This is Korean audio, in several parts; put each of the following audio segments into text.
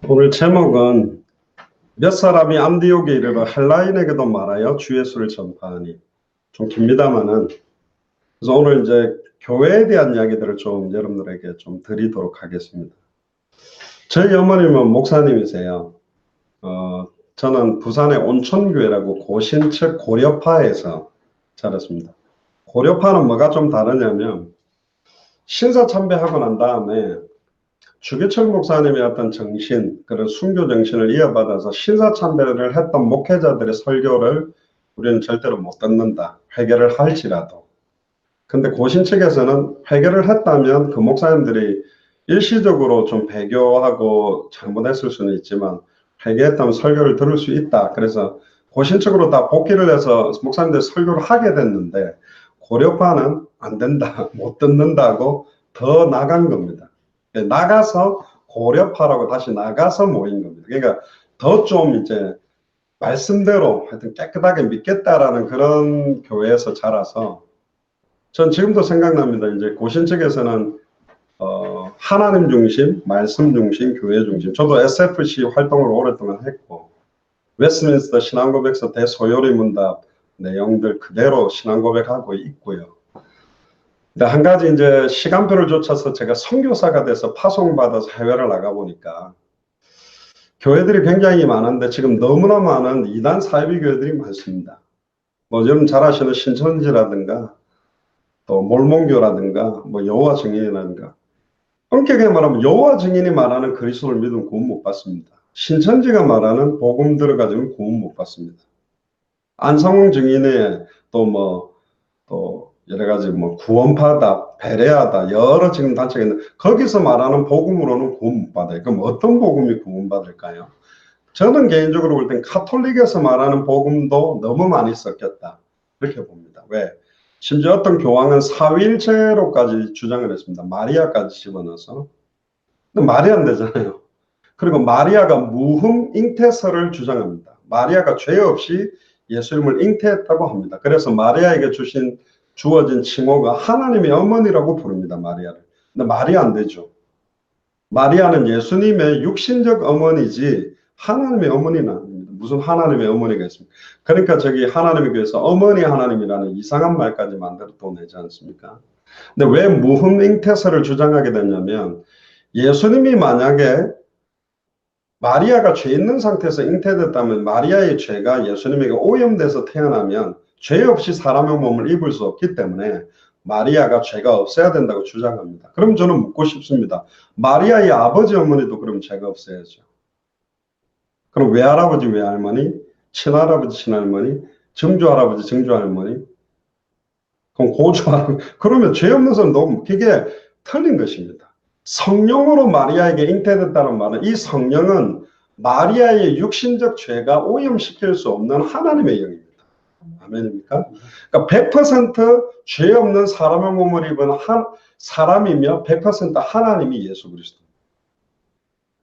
오늘 제목은 몇 사람이 안디옥에 이르러 헬라인에게도 말하여 주 예수를 전파하니. 좀 깁니다만은, 그래서 오늘 이제 교회에 대한 이야기들을 좀 여러분들에게 좀 드리도록 하겠습니다. 저희 어머님은 목사님이세요. 저는 부산의 온천교회라고 고신측 고려파에서 자랐습니다. 고려파는 뭐가 좀 다르냐면 신사참배하고 난 다음에 주기철 목사님의 어떤 정신, 그런 순교 정신을 이어받아서 신사참배를 했던 목회자들의 설교를 우리는 절대로 못 듣는다. 회개를 할지라도. 근데 고신 측에서는 회개를 했다면 그 목사님들이 일시적으로 좀 배교하고 잘못했을 수는 있지만 회개했다면 설교를 들을 수 있다. 그래서 고신 측으로 다 복귀를 해서 목사님들 설교를 하게 됐는데 고려파는 안 된다. 못 듣는다고 더 나간 겁니다. 나가서 고려파라고 다시 나가서 모인 겁니다. 그러니까 더 좀 이제 말씀대로 하여튼 깨끗하게 믿겠다라는 그런 교회에서 자라서 전 지금도 생각납니다. 이제 고신 측에서는 하나님 중심, 말씀 중심, 교회 중심. 저도 SFC 활동을 오랫동안 했고 웨스트민스터 신앙고백서 대소요리 문답 내용들 그대로 신앙고백하고 있고요. 근데 한 가지 이제 시간표를 쫓아서 제가 선교사가 돼서 파송받아서 해외를 나가보니까 교회들이 굉장히 많은데 지금 너무나 많은 이단 사이비 교회들이 많습니다. 뭐 여러분 잘 아시는 신천지라든가 또 몰몬교라든가 뭐 여호와 증인이라든가 엄격하게 말하면 여호와 증인이 말하는 그리스도를 믿으면 구원 못 받습니다. 신천지가 말하는 복음 들어가지면 구원 못 받습니다. 안상홍 증인의 또 여러 가지 뭐 구원파다, 베레아다 여러 지금 단체가 있는데 거기서 말하는 복음으로는 구원 못 받아요. 그럼 어떤 복음이 구원 받을까요? 저는 개인적으로 볼 땐 카톨릭에서 말하는 복음도 너무 많이 섞였다. 그렇게 봅니다. 왜? 심지어 어떤 교황은 사위일체로까지 주장을 했습니다. 마리아까지 집어넣어서. 근데 말이 안 되잖아요. 그리고 마리아가 무흠 잉태설을 주장합니다. 마리아가 죄 없이 예수님을 잉태했다고 합니다. 그래서 마리아에게 주어진 칭호가 하나님의 어머니라고 부릅니다. 마리아를. 근데 말이 안 되죠. 마리아는 예수님의 육신적 어머니지 하나님의 어머니는 아닙니다. 무슨 하나님의 어머니가 있습니까? 그러니까 저기 하나님의 교회에서 어머니 하나님이라는 이상한 말까지 만들어 또 내지 않습니까? 근데 왜 무흠 잉태설을 주장하게 됐냐면 예수님이 만약에 마리아가 죄 있는 상태에서 잉태됐다면 마리아의 죄가 예수님에게 오염돼서 태어나면 죄 없이 사람의 몸을 입을 수 없기 때문에 마리아가 죄가 없어야 된다고 주장합니다. 그럼 저는 묻고 싶습니다. 마리아의 아버지 어머니도 그럼 죄가 없어야죠. 그럼 외할아버지 외할머니, 친할아버지 친할머니, 증조할아버지 증조할머니, 그럼 고조할아버지 그러면 죄 없는 사람 너무 그게 틀린 것입니다. 성령으로 마리아에게 잉태됐다는 말은 이 성령은 마리아의 육신적 죄가 오염시킬 수 없는 하나님의 영입니다. 아멘입니까? 그러니까 100%죄 없는 사람의 몸을 입은 사람이며 100% 하나님이 예수 그리스도.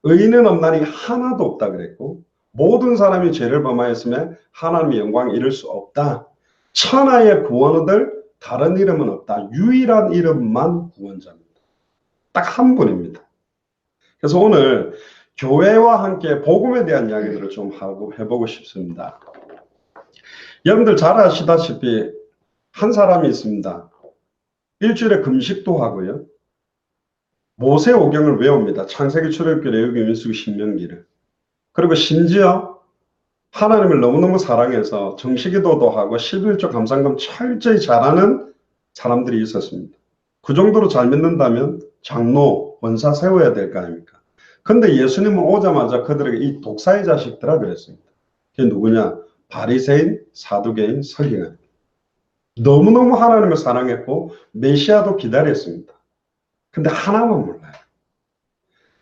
의인은 없나니 하나도 없다 그랬고 모든 사람이 죄를 범하였으면 하나님의 영광 이룰 수 없다. 천하의 구원을 다른 이름은 없다. 유일한 이름만 구원자입니다. 딱 한 분입니다. 그래서 오늘 교회와 함께 복음에 대한 이야기들을 좀 해보고 싶습니다. 여러분들 잘 아시다시피 한 사람이 있습니다. 일주일에 금식도 하고요. 모세오경을 외웁니다. 창세기, 출애굽기, 레위기, 민수기, 신명기를. 그리고 심지어 하나님을 너무너무 사랑해서 정식기도도 하고 11조 감상금 철저히 잘하는 사람들이 있었습니다. 그 정도로 잘 믿는다면 장로, 원사 세워야 될 거 아닙니까? 근데 예수님은 오자마자 그들에게 이 독사의 자식들아 그랬습니다. 그게 누구냐? 바리새인, 사두개인, 서기관. 너무너무 하나님을 사랑했고 메시아도 기다렸습니다. 근데 하나만 몰라요.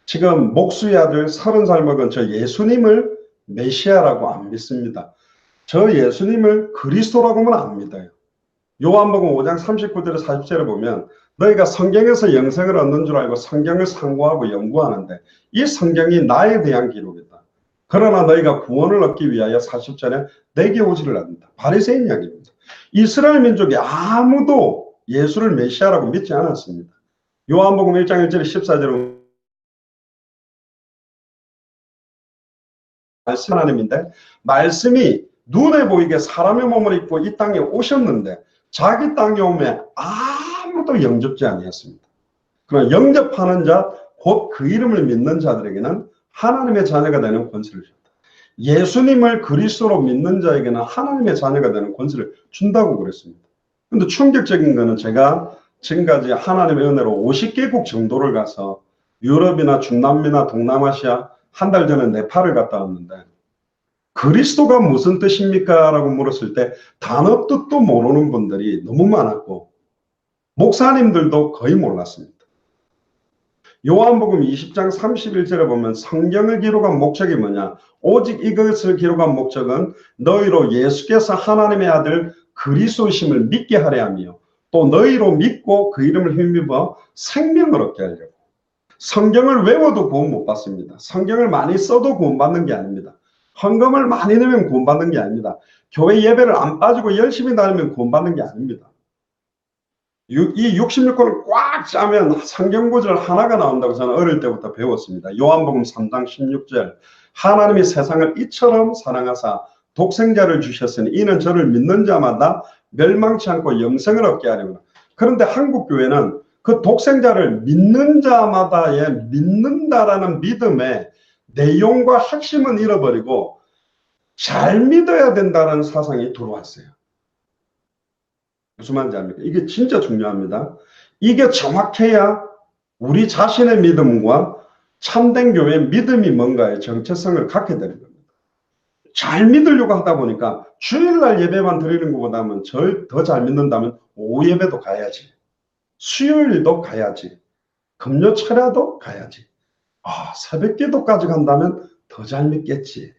지금 목수의 아들 30살 먹은 저 예수님을 메시아라고 안 믿습니다. 저 예수님을 그리스도라고는 안 믿어요. 요한복음 5장 39절에 40절에 보면 너희가 성경에서 영생을 얻는 줄 알고 성경을 상고하고 연구하는데 이 성경이 나에 대한 기록이다. 그러나 너희가 구원을 얻기 위하여 40절에 내게 오지를 않는다. 바리새인 이야기입니다. 이스라엘 민족이 아무도 예수를 메시아라고 믿지 않았습니다. 요한복음 1장 1절에 14절에 말씀 하나님인데 말씀이 눈에 보이게 사람의 몸을 입고 이 땅에 오셨는데 자기 땅에 오면 아무도 영접지 아니했습니다. 그러나 영접하는 자, 곧 그 이름을 믿는 자들에게는 하나님의 자녀가 되는 권세를 줬다. 예수님을 그리스도로 믿는 자에게는 하나님의 자녀가 되는 권세를 준다고 그랬습니다. 근데 충격적인 거는 제가 지금까지 하나님의 은혜로 50개국 정도를 가서 유럽이나 중남미나 동남아시아, 한 달 전에 네팔을 갔다 왔는데 그리스도가 무슨 뜻입니까? 라고 물었을 때 단어 뜻도 모르는 분들이 너무 많았고 목사님들도 거의 몰랐습니다. 요한복음 20장 31절에 보면 성경을 기록한 목적이 뭐냐? 오직 이것을 기록한 목적은 너희로 예수께서 하나님의 아들 그리스도심을 믿게 하려 하며 또 너희로 믿고 그 이름을 힘입어 생명을 얻게 하려고. 성경을 외워도 구원 못 받습니다. 성경을 많이 써도 구원 받는 게 아닙니다. 헌금을 많이 내면 구원 받는 게 아닙니다. 교회 예배를 안 빠지고 열심히 다니면 구원 받는 게 아닙니다. 이 66권을 꽉 짜면 성경 구절 하나가 나온다고 저는 어릴 때부터 배웠습니다. 요한복음 3장 16절 하나님이 세상을 이처럼 사랑하사 독생자를 주셨으니 이는 저를 믿는 자마다 멸망치 않고 영생을 얻게 하려고. 그런데 한국 교회는 그 독생자를 믿는 자마다의 믿는다라는 믿음의 내용과 핵심은 잃어버리고 잘 믿어야 된다는 사상이 들어왔어요. 무슨 말인지 압니까? 이게 진짜 중요합니다. 이게 정확해야 우리 자신의 믿음과 참된 교회의 믿음이 뭔가의 정체성을 갖게 되는 겁니다. 잘 믿으려고 하다 보니까 주일날 예배만 드리는 것보다는 더 잘 믿는다면 오후 예배도 가야지. 수요일도 가야지. 금요 철야도 가야지. 새벽 기도까지 간다면 더 잘 믿겠지.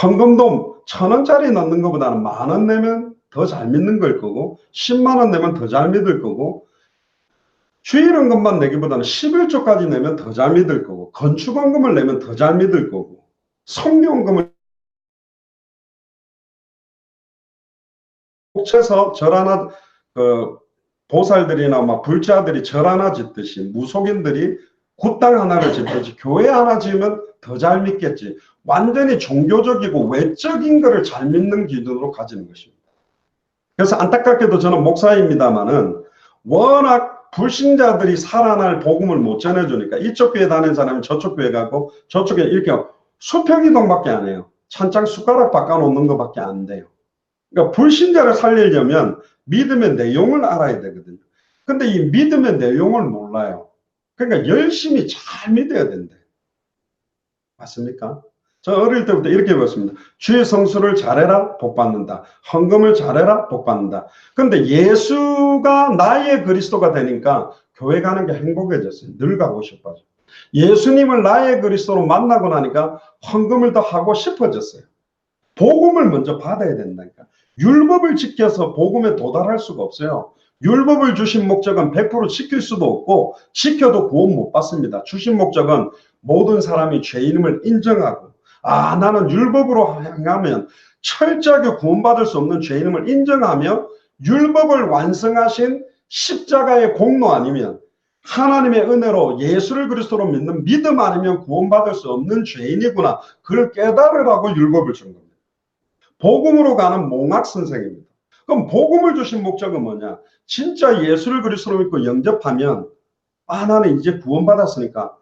헌금도 1,000원짜리 넣는 것보다는 10,000원 내면 더 잘 믿는 걸 거고 10만 원 내면 더 잘 믿을 거고 주일헌금만 내기보다는 11조까지 내면 더 잘 믿을 거고 건축헌금을 내면 더 잘 믿을 거고 성경헌금을 목채서 절 하나 보살들이나 막 불자들이 절 하나 짓듯이 무속인들이 굿당 하나를 짓듯이 교회 하나 지으면 더 잘 믿겠지. 완전히 종교적이고 외적인 거를 잘 믿는 기준으로 가지는 것입니다. 그래서 안타깝게도 저는 목사입니다만은 워낙 불신자들이 살아날 복음을 못 전해주니까 이쪽 교회 다니는 사람은 저쪽 교회 가고 저쪽에 이렇게 수평이동밖에 안 해요. 찬장 숟가락 바꿔놓는 것밖에 안 돼요. 그러니까 불신자를 살리려면 믿음의 내용을 알아야 되거든요. 근데 이 믿음의 내용을 몰라요. 그러니까 열심히 잘 믿어야 된대. 맞습니까? 저 어릴 때부터 이렇게 배웠습니다. 주의 성수를 잘해라 복 받는다. 헌금을 잘해라 복 받는다. 근데 예수가 나의 그리스도가 되니까 교회 가는 게 행복해졌어요. 늘 가고 싶어져. 예수님을 나의 그리스도로 만나고 나니까 헌금을 더 하고 싶어졌어요. 복음을 먼저 받아야 된다니까. 율법을 지켜서 복음에 도달할 수가 없어요. 율법을 주신 목적은 100% 지킬 수도 없고 지켜도 구원 못 받습니다. 주신 목적은 모든 사람이 죄인임을 인정하고 나는 율법으로 행하면 철저하게 구원받을 수 없는 죄인임을 인정하며 율법을 완성하신 십자가의 공로 아니면 하나님의 은혜로 예수를 그리스도로 믿는 믿음 아니면 구원받을 수 없는 죄인이구나. 그걸 깨달으라고 율법을 준 겁니다. 복음으로 가는 몽학 선생입니다. 그럼 복음을 주신 목적은 뭐냐? 진짜 예수를 그리스도로 믿고 영접하면 나는 이제 구원받았으니까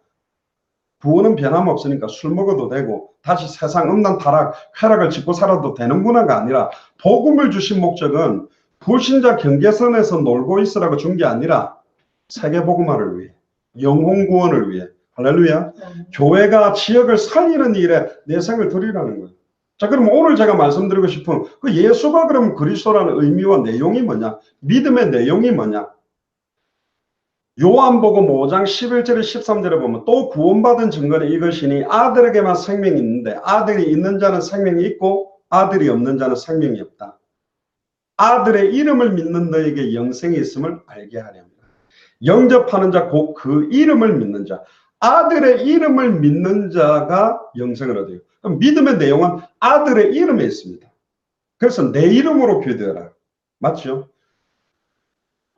구원은 변함없으니까 술 먹어도 되고 다시 세상 음란 타락 쾌락을 짓고 살아도 되는구나가 아니라 복음을 주신 목적은 불신자 경계선에서 놀고 있으라고 준 게 아니라 세계복음화를 위해 영혼 구원을 위해 할렐루야. 교회가 지역을 살리는 일에 내 생을 드리라는 거예요. 자, 그럼 오늘 제가 말씀드리고 싶은 그 예수가 그럼 그리스도라는 의미와 내용이 뭐냐? 믿음의 내용이 뭐냐? 요한복음 5장 11절에 13절에 보면 또 구원받은 증거는 이것이니 아들에게만 생명이 있는데 아들이 있는 자는 생명이 있고 아들이 없는 자는 생명이 없다. 아들의 이름을 믿는 너에게 영생이 있음을 알게 하려 합니다. 영접하는 자 곧 그 이름을 믿는 자. 아들의 이름을 믿는 자가 영생을 얻어요. 그럼 믿음의 내용은 아들의 이름에 있습니다. 그래서 내 이름으로 기도해라. 맞죠?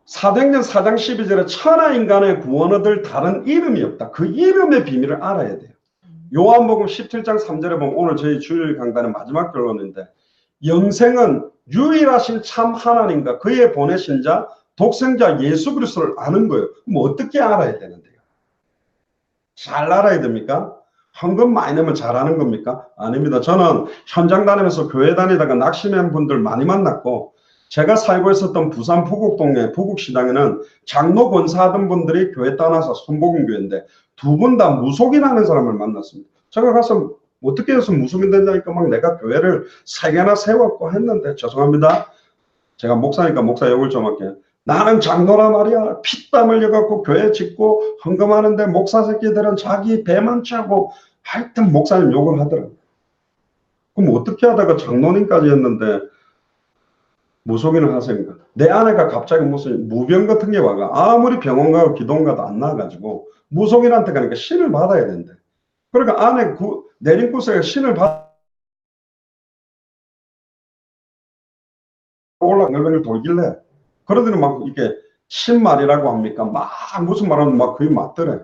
사도행전 4장 12절에 천하 인간의 구원 얻을 다른 이름이 없다. 그 이름의 비밀을 알아야 돼요. 요한복음 17장 3절에 보면 오늘 저희 주일 강단의 마지막 결론인데 영생은 유일하신 참 하나님과 그의 보내신 자 독생자 예수 그리스도를 아는 거예요. 뭐 어떻게 알아야 되는데요? 잘 알아야 됩니까? 헌금 많이 내면 잘하는 겁니까? 아닙니다. 저는 현장 다니면서 교회 다니다가 낙심한 분들 많이 만났고 제가 살고 있었던 부산 부곡동의 부곡시당에는 장로 권사하던 분들이 교회 떠나서 손복음교회인데 두 분 다 무속인하는 사람을 만났습니다. 제가 가서 어떻게 해서 무속인 된다니까 막 내가 교회를 3개나 세웠고 했는데 죄송합니다. 제가 목사니까 목사 욕을 좀 할게요. 나는 장로라 말이야. 피땀 흘려갖고 교회 짓고 헌금하는데 목사 새끼들은 자기 배만 차고 하여튼 목사님 욕을 하더라고요. 그럼 어떻게 하다가 장로님까지 했는데 무속인을 하십니까? 내 아내가 갑자기 무슨 무병 같은 게 와가 아무리 병원 가고 기도원 가도 안 나가지고 무속인한테 가니까 신을 받아야 된대. 그러니까 아내 내림구석에 신을 올라가는 돌길래 그러더니 막 이렇게 신말이라고 합니까? 막 무슨 말하면 막 그게 맞더래.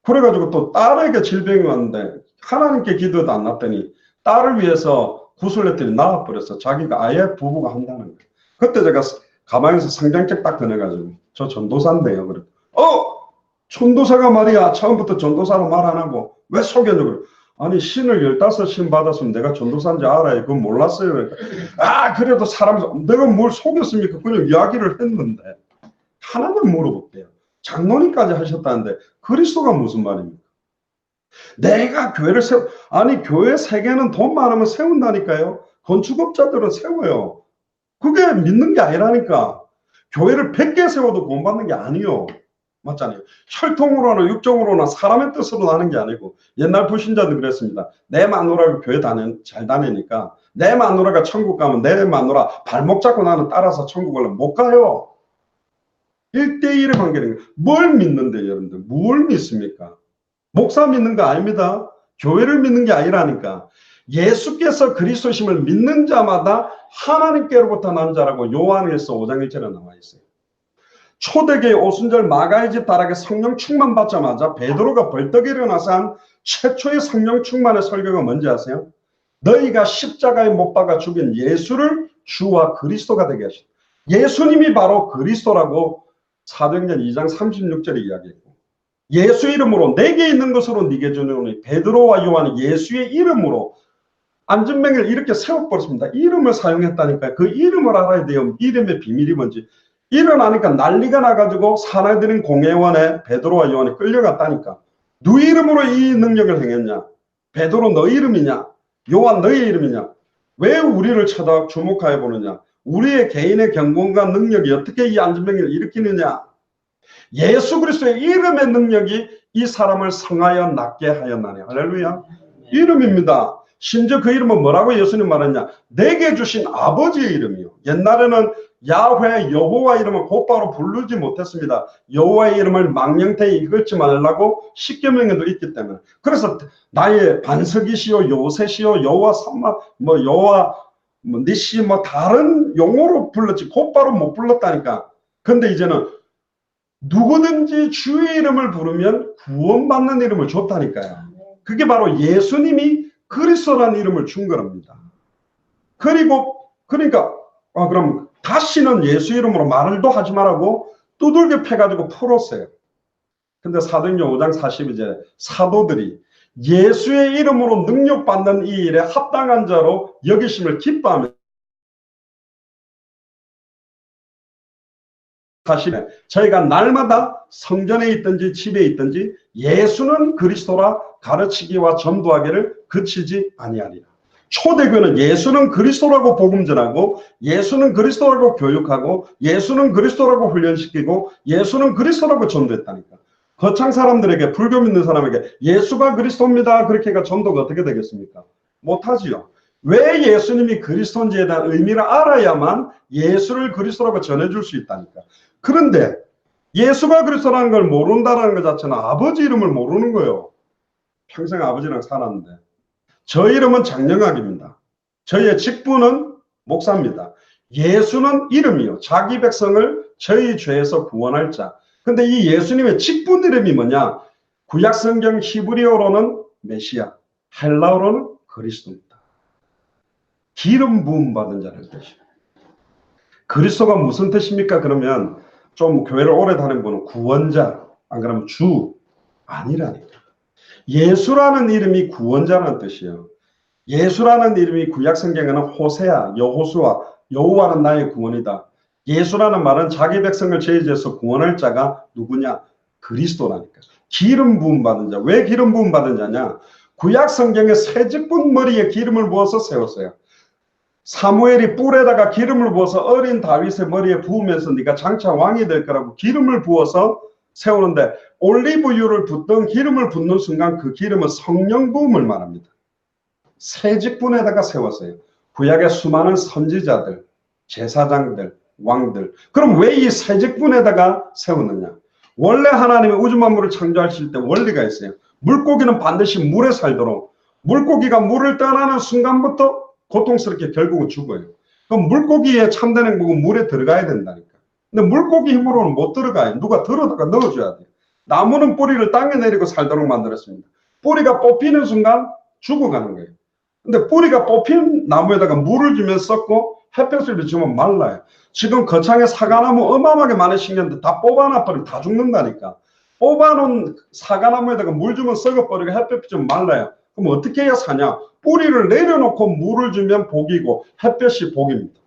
그래가지고 또 딸에게 질병이 왔는데 하나님께 기도도 안 났더니 딸을 위해서 구슬렸더니 나와버렸어. 자기가 아예 부부가 한다는 거예요. 그때 제가 가방에서 성경책 딱 꺼내가지고 저 전도사인데요. 그래. 전도사가 말이야. 처음부터 전도사로 말 안 하고 왜 속였냐고 그래. 아니 신을 15신 받았으면 내가 전도사인지 알아요. 그건 몰랐어요. 그러니까. 그래도 사람 내가 뭘 속였습니까? 그냥 이야기를 했는데 하나만 물어볼게요. 장로님까지 하셨다는데 그리스도가 무슨 말입니까? 내가 교회를 아니 교회 3개는 돈 많으면 세운다니까요. 건축업자들은 세워요. 그게 믿는 게 아니라니까. 교회를 100개 세워도 돈 받는 게 아니요. 맞잖아요. 혈통으로나 육정으로나 사람의 뜻으로 나는 게 아니고 옛날 불신자들 그랬습니다. 내 마누라가 교회 잘 다니니까 내 마누라가 천국 가면 내 마누라 발목 잡고 나는 따라서 천국을 못 가요. 1대1의 관계는 뭘 믿는데 여러분들 뭘 믿습니까? 목사 믿는 거 아닙니다. 교회를 믿는 게 아니라니까. 예수께서 그리스도심을 믿는 자마다 하나님께로부터 난 자라고 요한일서 5장 1절에 나와 있어요. 초대교회 오순절 마가의 집 다락에 성령 충만 받자마자 베드로가 벌떡 일어나서 한 최초의 성령 충만의 설교가 뭔지 아세요? 너희가 십자가에 못 박아 죽인 예수를 주와 그리스도가 되게 하셨다. 예수님이 바로 그리스도라고 사도행전 2장 36절에 이야기했고 예수 이름으로 내게 있는 것으로 네게 주노니 베드로와 요한이 예수의 이름으로 안전명을 이렇게 세워버렸습니다. 이름을 사용했다니까. 그 이름을 알아야 돼요. 이름의 비밀이 뭔지. 일어나니까 난리가 나가지고 사나들인 공회원에 베드로와 요한이 끌려갔다니까. 누구 이름으로 이 능력을 행했냐? 베드로 너 이름이냐? 요한 너의 이름이냐? 왜 우리를 쳐다 주목하여 보느냐? 우리의 개인의 경건과 능력이 어떻게 이 안전명을 일으키느냐? 예수 그리스도의 이름의 능력이 이 사람을 성하여 낫게 하였나니. 할렐루야. 이름입니다. 심지어 그 이름은 뭐라고 예수님 말했냐? 내게 주신 아버지의 이름이요. 옛날에는 야훼 여호와 이름을 곧바로 부르지 못했습니다. 여호와의 이름을 망령태에 읽지 말라고 십계명에도 있기 때문에. 그래서 나의 반석이시요 요새시요 여호와 삼마 여호와 니시 다른 용어로 불렀지 곧바로 못 불렀다니까. 근데 이제는 누구든지 주의 이름을 부르면 구원받는 이름을 줬다니까요. 그게 바로 예수님이 그리스도라는 이름을 준 거랍니다. 그러니까 그럼 다시는 예수 이름으로 말을도 하지 말라고 두들겨 패가지고 풀었어요. 근데 사도행전 5장 42절에 사도들이 예수의 이름으로 능력받는 이 일에 합당한 자로 여기심을 기뻐하며 사실은 저희가 날마다 성전에 있든지 집에 있든지 예수는 그리스도라 가르치기와 전도하기를 그치지 아니하리라. 초대교회는 예수는 그리스도라고 복음 전하고 예수는 그리스도라고 교육하고 예수는 그리스도라고 훈련시키고 예수는 그리스도라고 전도했다니까. 거창 사람들에게 불교 믿는 사람에게 예수가 그리스도입니다 그렇게 해가 전도가 어떻게 되겠습니까? 못하지요. 왜 예수님이 그리스도인지에 대한 의미를 알아야만 예수를 그리스도라고 전해줄 수 있다니까. 그런데 예수가 그리스도라는 걸 모른다는 것 자체는 아버지 이름을 모르는 거예요. 평생 아버지랑 살았는데. 저 이름은 장영학입니다. 저희의 직분은 목사입니다. 예수는 이름이요. 자기 백성을 저희 죄에서 구원할 자. 근데 이 예수님의 직분 이름이 뭐냐? 구약성경 히브리어로는 메시아, 헬라어로는 그리스도입니다. 기름 부음 받은 자라는 뜻이에요. 그리스도가 무슨 뜻입니까? 그러면 좀 교회를 오래 다닌 분은 구원자, 안 그러면 주 아니라니까. 예수라는 이름이 구원자라는 뜻이에요. 예수라는 이름이 구약 성경에는 호세아, 여호수아, 여호와는 나의 구원이다. 예수라는 말은 자기 백성을 죄에서 구원할 자가 누구냐? 그리스도라니까. 기름 부음 받은 자. 왜 기름 부음 받은 자냐? 구약 성경에 새직분 머리에 기름을 부어서 세웠어요. 사무엘이 뿔에다가 기름을 부어서 어린 다윗의 머리에 부으면서 네가 장차 왕이 될 거라고 기름을 부어서 세우는데, 올리브유를 붓던 기름을 붓는 순간 그 기름은 성령 부음을 말합니다. 새직분에다가 세웠어요. 구약의 수많은 선지자들, 제사장들, 왕들. 그럼 왜 이 새직분에다가 세웠느냐? 원래 하나님이 우주 만물을 창조하실 때 원리가 있어요. 물고기는 반드시 물에 살도록, 물고기가 물을 떠나는 순간부터 고통스럽게 결국은 죽어요. 그럼 물고기의 참된 행복은 물에 들어가야 된다니까. 근데 물고기 힘으로는 못 들어가요. 누가 들어다가 넣어줘야 돼요. 나무는 뿌리를 땅에 내리고 살도록 만들었습니다. 뿌리가 뽑히는 순간 죽어가는 거예요. 근데 뿌리가 뽑힌 나무에다가 물을 주면 썩고 햇볕을 비추면 말라요. 지금 거창에 사과나무 어마어마하게 많이 심겼는데 다 뽑아놔버리면 다 죽는다니까. 뽑아놓은 사과나무에다가 물 주면 썩어버리고 햇볕 비추면 말라요. 그럼 어떻게 해야 사냐? 뿌리를 내려놓고 물을 주면 복이고 햇볕이 복입니다.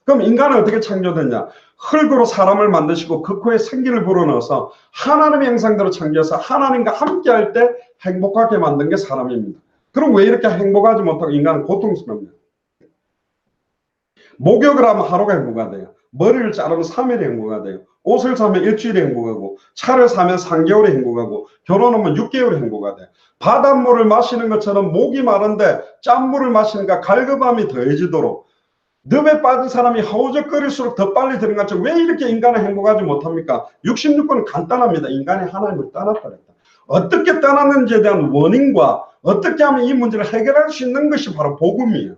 그럼 인간은 어떻게 창조됐냐? 흙으로 사람을 만드시고 그 코에 생기를 불어넣어서 하나님의 형상대로 창조해서 하나님과 함께할 때 행복하게 만든 게 사람입니다. 그럼 왜 이렇게 행복하지 못하고 인간은 고통스럽냐? 목욕을 하면 하루가 행복가 돼요. 머리를 자르면 3일이 행복가 돼요. 옷을 사면 일주일이 행복하고, 차를 사면 3개월이 행복하고, 결혼하면 6개월이 행복가 돼요. 바닷물을 마시는 것처럼 목이 마른데 짠물을 마시니까 갈급함이 더해지도록, 늪에 빠진 사람이 허우적거릴수록 더 빨리 들은 것처럼 왜 이렇게 인간은 행복하지 못합니까? 66번은 간단합니다. 인간이 하나님을 떠났다랬다. 어떻게 떠났는지에 대한 원인과 어떻게 하면 이 문제를 해결할 수 있는 것이 바로 복음이에요.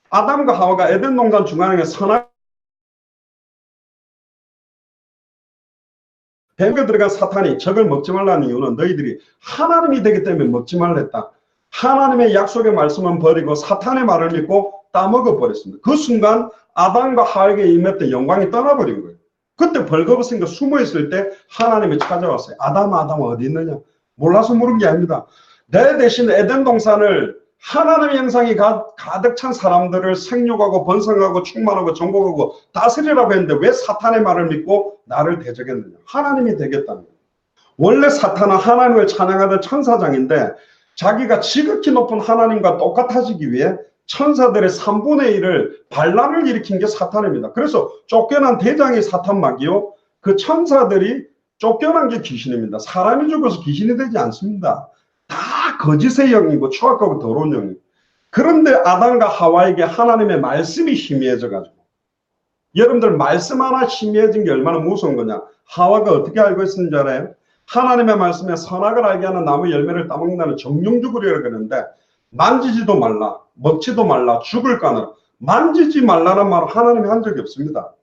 아담과 하와가 에덴 동산 중앙에 선악 뱀에 들어간 사탄이 적을 먹지 말라는 이유는 너희들이 하나님이 되기 때문에 먹지 말랬다. 하나님의 약속의 말씀은 버리고 사탄의 말을 믿고 따먹어 버렸습니다. 그 순간 아담과 하와에게 임했던 영광이 떠나버린 거예요. 그때 벌거벗은 거 숨어 있을 때 하나님이 찾아왔어요. 아담아, 아담아 어디 있느냐? 몰라서 물은 게 아닙니다. 내 대신 에덴 동산을 하나님의 형상이 가득 찬 사람들을 생육하고 번성하고 충만하고 정복하고 다스리라고 했는데 왜 사탄의 말을 믿고 나를 대적했느냐? 하나님이 되겠다는 거예요. 원래 사탄은 하나님을 찬양하던 천사장인데 자기가 지극히 높은 하나님과 똑같아지기 위해 천사들의 3분의 1을 반란을 일으킨 게 사탄입니다. 그래서 쫓겨난 대장이 사탄막이요, 그 천사들이 쫓겨난 게 귀신입니다. 사람이 죽어서 귀신이 되지 않습니다. 다 거짓의 영이고 추악하고 더러운 영이에요. 그런데 아담과 하와에게 하나님의 말씀이 희미해져 가지고, 여러분들 말씀 하나 희미해진 게 얼마나 무서운 거냐? 하와가 어떻게 알고 있었는지 알아요? 하나님의 말씀에 선악을 알게 하는 나무 열매를 따먹는다는 정령죽으리라고 그러는데, 만지지도 말라, 먹지도 말라, 죽을 까느라. 만지지 말라는 말을 하나님이 한 적이 없습니다.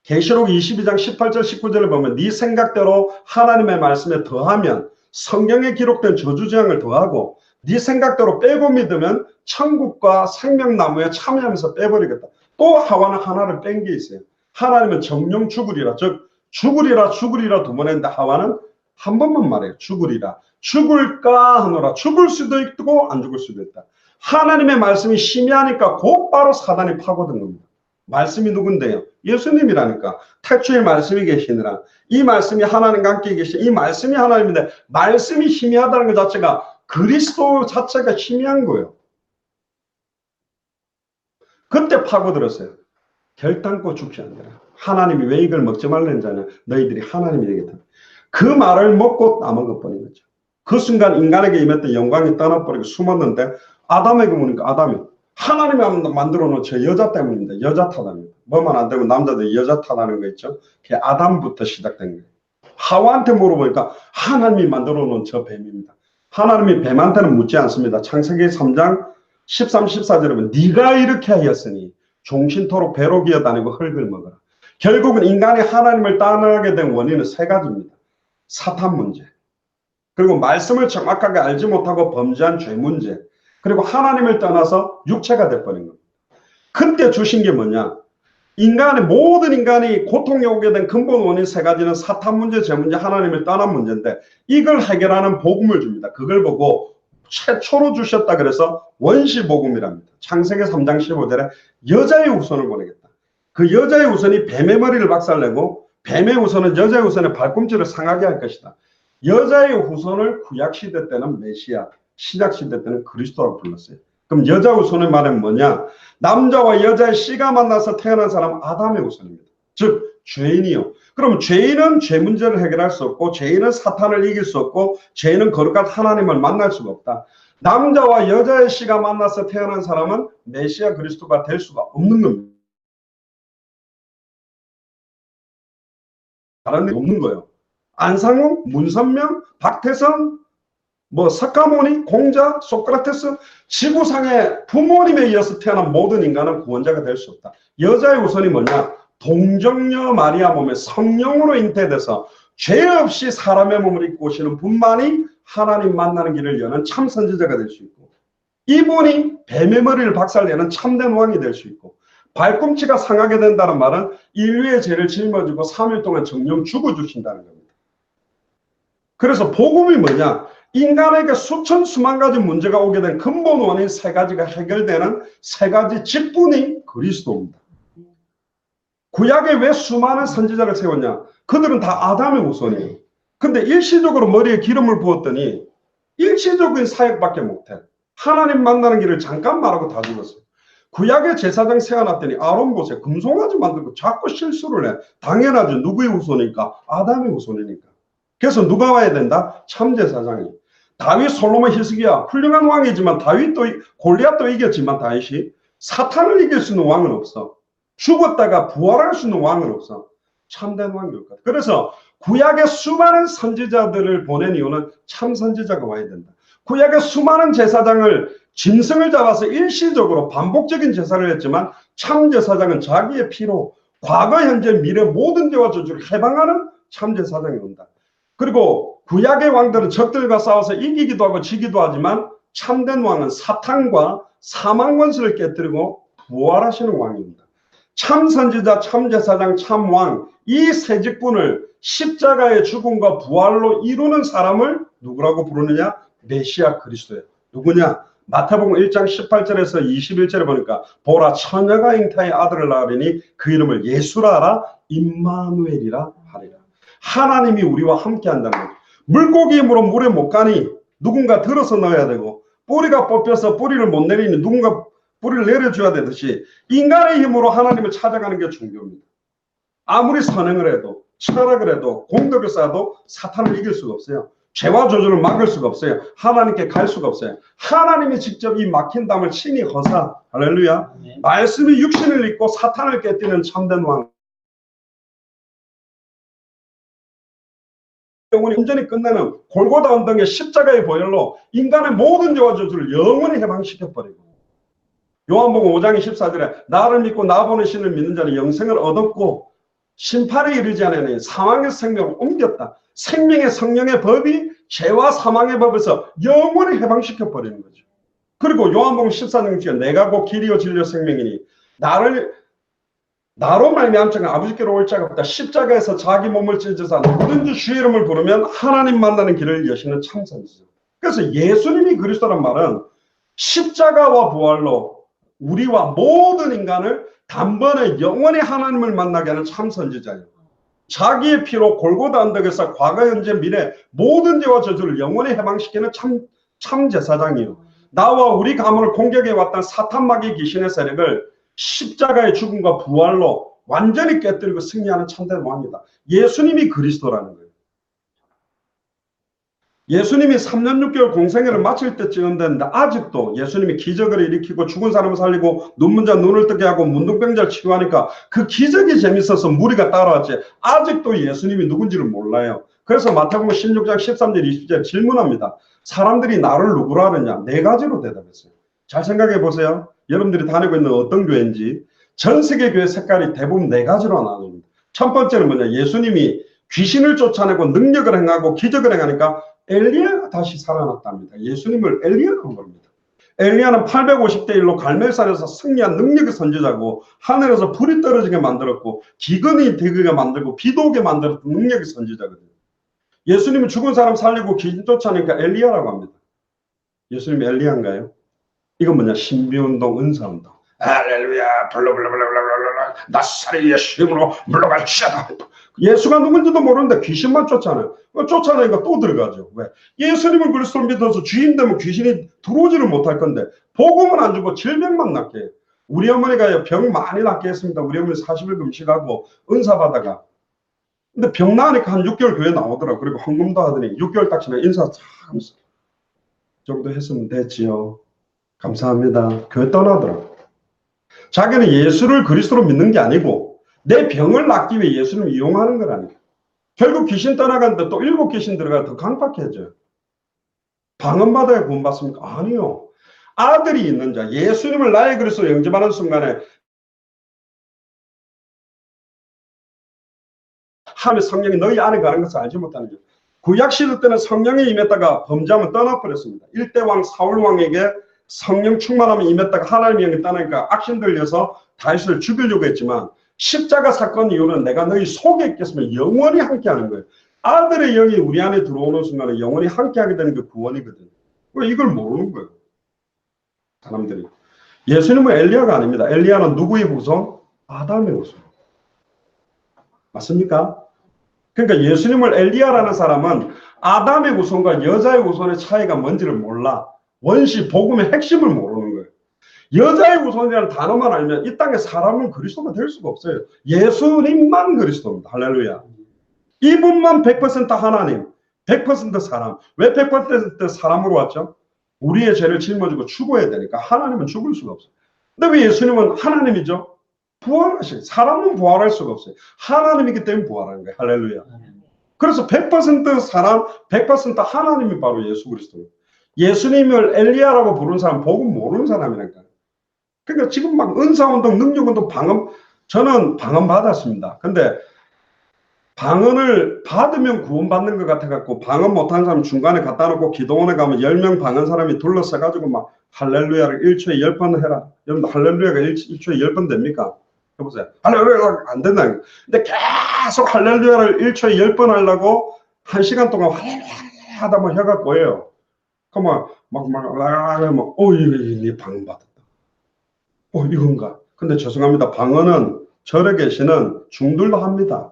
계시록 22장 18절 19절을 보면 네 생각대로 하나님의 말씀에 더하면 성경에 기록된 저주재앙을 더하고, 네 생각대로 빼고 믿으면 천국과 생명나무에 참여하면서 빼버리겠다. 또 하와는 하나를 뺀 게 있어요. 하나님은 정령 죽으리라, 즉 죽으리라 죽으리라 두 번 했는데 하와는 한 번만 말해요. 죽으리라. 죽을까 하노라. 죽을 수도 있고 안 죽을 수도 있다. 하나님의 말씀이 심의하니까 곧바로 사단이 파고든 겁니다. 말씀이 누군데요? 예수님이라니까. 태초에 말씀이 계시느라. 이 말씀이 하나님과 함께 계시, 이 말씀이 하나님인데 말씀이 희미하다는 것 자체가, 그리스도 자체가 희미한 거예요. 그때 파고들었어요. 결단코 죽지 않느라. 하나님이 왜 이걸 먹지 말라는 자냐? 너희들이 하나님이 되겠다. 그 말을 먹고 따먹어버린 거죠. 그 순간 인간에게 임했던 영광이 떠나버리고 숨었는데, 아담에게 보니까 아담이 하나님이 만들어 놓은 저 여자 때문입니다. 여자 탓합니다. 뭐만 안 되고 남자들 여자 탓하는 거 있죠. 그게 아담부터 시작된 거예요. 하와한테 물어보니까 하나님이 만들어 놓은 저 뱀입니다. 하나님이 뱀한테는 묻지 않습니다. 창세기 3장 13, 14절에 보면 네가 이렇게 하였으니 종신토록 배로 기어다니고 흙을 먹어라. 결국은 인간이 하나님을 떠나게 된 원인은 세 가지입니다. 사탄 문제, 그리고 말씀을 정확하게 알지 못하고 범죄한 죄 문제, 그리고 하나님을 떠나서 육체가 돼버린 겁니다. 그때 주신 게 뭐냐? 모든 인간이 고통에 오게 된 근본 원인 세 가지는 사탄 문제, 죄 문제, 하나님을 떠난 문제인데 이걸 해결하는 복음을 줍니다. 그걸 보고 최초로 주셨다 그래서 원시복음이랍니다. 창세기 3장 15절에 여자의 후손을 보내겠다. 그 여자의 후손이 뱀의 머리를 박살내고 뱀의 후손은 여자의 후손의 발꿈치를 상하게 할 것이다. 여자의 후손을 구약시대 때는 메시아, 신약시대 때는 그리스도라고 불렀어요. 그럼 여자 후손의 말은 뭐냐? 남자와 여자의 씨가 만나서 태어난 사람은 아담의 후손입니다. 즉 죄인이요. 그럼 죄인은 죄 문제를 해결할 수 없고 죄인은 사탄을 이길 수 없고 죄인은 거룩한 하나님을 만날 수가 없다. 남자와 여자의 씨가 만나서 태어난 사람은 메시아 그리스도가 될 수가 없는 겁니다. 다른 게 없는 거예요. 안상욱, 문선명, 박태성, 사카모니, 공자, 소크라테스, 지구상의 부모님에 이어서 태어난 모든 인간은 구원자가 될 수 없다. 여자의 우선이 뭐냐? 동정녀 마리아 몸에 성령으로 잉태돼서 죄 없이 사람의 몸을 입고 오시는 분만이 하나님 만나는 길을 여는 참 선지자가 될 수 있고, 이분이 뱀의 머리를 박살내는 참된 왕이 될 수 있고, 발꿈치가 상하게 된다는 말은 인류의 죄를 짊어지고 3일 동안 정령 죽어주신다는 겁니다. 그래서 복음이 뭐냐? 인간에게 수천 수만 가지 문제가 오게 된 근본 원인 세 가지가 해결되는 세 가지 직분이 그리스도입니다. 구약에 왜 수많은 선지자를 세웠냐? 그들은 다 아담의 후손이에요. 근데 일시적으로 머리에 기름을 부었더니 일시적인 사역밖에 못해. 하나님 만나는 길을 잠깐 말하고 다 죽었어요. 구약의 제사장 세워놨더니 아론 보세요. 금송아지 만들고 자꾸 실수를 해. 당연하죠. 누구의 후손이니까? 아담의 후손이니까. 그래서 누가 와야 된다? 참제사장이. 다윗, 솔로몬, 히스기야 훌륭한 왕이지만 다윗도 골리앗도 이겼지만 다윗이 사탄을 이길 수 있는 왕은 없어. 죽었다가 부활할 수 있는 왕은 없어. 참된 왕이 올 거다. 그래서 구약의 수많은 선지자들을 보낸 이유는 참 선지자가 와야 된다. 구약의 수많은 제사장을 짐승을 잡아서 일시적으로 반복적인 제사를 했지만 참 제사장은 자기의 피로 과거, 현재, 미래 모든 죄와 저주를 해방하는 참 제사장이 온다. 그리고 구약의 왕들은 적들과 싸워서 이기기도 하고 지기도 하지만 참된 왕은 사탄과 사망 권세를 깨뜨리고 부활하시는 왕입니다. 참 선지자, 참 제사장, 참 왕, 이 세 직분을 십자가의 죽음과 부활로 이루는 사람을 누구라고 부르느냐? 메시아 그리스도예요. 누구냐? 마태복음 1장 18절에서 21절에 보니까 보라 처녀가 잉타의 아들을 낳으리니 그 이름을 예수라 하라 임마누엘이라 하리라. 하나님이 우리와 함께 한다는 거예요. 물고기 힘으로 물에 못 가니 누군가 들어서 넣어야 되고, 뿌리가 뽑혀서 뿌리를 못 내리니 누군가 뿌리를 내려줘야 되듯이 인간의 힘으로 하나님을 찾아가는 게 중요합니다. 아무리 선행을 해도 철학을 해도 공덕을 쌓아도 사탄을 이길 수가 없어요. 죄와 저주를 막을 수가 없어요. 하나님께 갈 수가 없어요. 하나님이 직접 이 막힌 담을 친히 허사, 할렐루야. 네. 말씀이 육신을 입고 사탄을 깨뜨리는 참된 왕. 영원히 온전히 끝내는 골고다 언덕의 십자가의 보혈로 인간의 모든 죄와 저주를 영원히 해방시켜버리고, 요한복음 5장 14절에 나를 믿고 나 보낸 신을 믿는 자는 영생을 얻었고 심판에 이르지 않으니 사망의 생명을 옮겼다. 생명의 성령의 법이 죄와 사망의 법에서 영원히 해방시켜버리는 거죠. 그리고 요한복음 14장 6절에 내가 곧 길이요 진리요 생명이니 나로 말미암아 아버지께로 올 자가 없다. 십자가에서 자기 몸을 찢어서 누구든지 주의 이름을 부르면 하나님 만나는 길을 여시는 참선이죠. 그래서 예수님이 그리스도란 말은 십자가와 부활로 우리와 모든 인간을 단번에 영원히 하나님을 만나게 하는 참 선지자예요. 자기의 피로 골고다 언덕에서 과거, 현재, 미래 모든 죄와 저주를 영원히 해방시키는 참 제사장이요. 나와 우리 가문을 공격해 왔던 사탄 마귀 귀신의 세력을 십자가의 죽음과 부활로 완전히 깨뜨리고 승리하는 참된 왕이다. 예수님이 그리스도라는 거예요. 예수님이 3년 6개월 공생애를 마칠 때 찍은데 아직도 예수님이 기적을 일으키고 죽은 사람을 살리고 눈문 자 눈을 뜨게 하고 문둥병자를 치유하니까 그 기적이 재밌어서 무리가 따라왔지 아직도 예수님이 누군지를 몰라요. 그래서 마태복음 16장 13절 20절 질문합니다. 사람들이 나를 누구라 하느냐? 네 가지로 대답했어요. 잘 생각해 보세요. 여러분들이 다니고 있는 어떤 교회인지. 전 세계 교회 색깔이 대부분 네 가지로 나눕니다. 첫 번째는 뭐냐? 예수님이 귀신을 쫓아내고 능력을 행하고 기적을 행하니까 엘리야가 다시 살아났답니다. 예수님을 엘리야라고 부릅니다. 엘리야는 850대 1로 갈멜산에서 승리한 능력의 선지자고 하늘에서 불이 떨어지게 만들었고 기근이 되게 만들고 비도 오게 만들었던 능력의 선지자거든요. 예수님은 죽은 사람 살리고 귀신 쫓아내니까 엘리야라고 합니다. 예수님이 엘리야인가요? 이건 뭐냐? 신비운동, 은사운동. 할렐루야, 블루블루블루블루블루, 나사렛 예수 이름으로 물러갈지어다. 예수가 누군지도 모르는데 귀신만 쫓아내요. 쫓아내니까 또 들어가죠. 왜? 예수님을 그리스도로 믿어서 주인 되면 귀신이 들어오지를 못할 건데 복음은 안 주고 질병만 낫게 해요. 우리 어머니가 병 많이 낫게 했습니다. 우리 어머니 40일 금식하고 은사 받아가. 근데 병 나으니까 한 6개월 교회 나오더라고. 그리고 헌금도 하더니 6개월 딱 지나 인사 참 하면서 정도 했으면 됐지요. 감사합니다. 교회 떠나더라고. 자기는 예수를 그리스도로 믿는 게 아니고 내 병을 낫기 위해 예수님을 이용하는 거라니까. 결국 귀신 떠나갔는데 또 7 귀신 들어가 더 강팍해져요. 방언받아야 구원받습니까? 아니요. 아들이 있는 자, 예수님을 나의 그리스도로 영접하는 순간에 하나님의 성령이 너희 안에 가는 것을 알지 못하는 줄. 구약시대 때는 성령이 임했다가 범죄하면 떠나버렸습니다. 1대왕 사울왕에게 성령 충만함이 임했다가 하나님의 영이 떠나니까 악신 들려서 다윗을 죽이려고 했지만 십자가 사건 이후는 내가 너희 속에 있겠으면 영원히 함께하는 거예요. 아들의 영이 우리 안에 들어오는 순간에 영원히 함께하게 되는 게 구원이거든요. 왜 이걸 모르는 거예요? 사람들이. 예수님은 엘리야가 아닙니다. 엘리야는 누구의 후손? 아담의 후손. 맞습니까? 그러니까 예수님을 엘리야라는 사람은 아담의 후손과 여자의 후손의 차이가 뭔지를 몰라. 원시 복음의 핵심을 모르는 거예요. 여자의 후손이라는 단어만 알면 이 땅에 사람은 그리스도가 될 수가 없어요. 예수님만 그리스도입니다. 할렐루야. 이분만 100% 하나님, 100% 사람. 왜 100% 사람으로 왔죠? 우리의 죄를 짊어지고 죽어야 되니까. 하나님은 죽을 수가 없어요. 근데 왜 예수님은 하나님이죠? 부활하시고 사람은 부활할 수가 없어요. 하나님이기 때문에 부활하는 거예요. 할렐루야. 그래서 100% 사람, 100% 하나님이 바로 예수 그리스도예요. 예수님을 엘리야라고 부르는 사람 복음 모르는 사람이라니까. 그러니까 지금 막 은사운동, 능력운동, 방언, 저는 방언 받았습니다. 근데 방언을 받으면 구원받는 것 같아갖고 방언 못하는 사람 중간에 갖다 놓고 기도원에 가면 10명 방언 사람이 둘러싸가지고 막 할렐루야를 1초에 10번 해라. 여러분 할렐루야가 1초에 10번 됩니까? 해보세요. 할렐루야 안 된다. 근데 계속 할렐루야를 1초에 10번 하려고 1시간 동안 할렐루야 하다 뭐 혀가 꼬여요. 그러면 이 방언 받았다. 이건가? 근데 죄송합니다. 방언은 절에 계시는 중들도 합니다.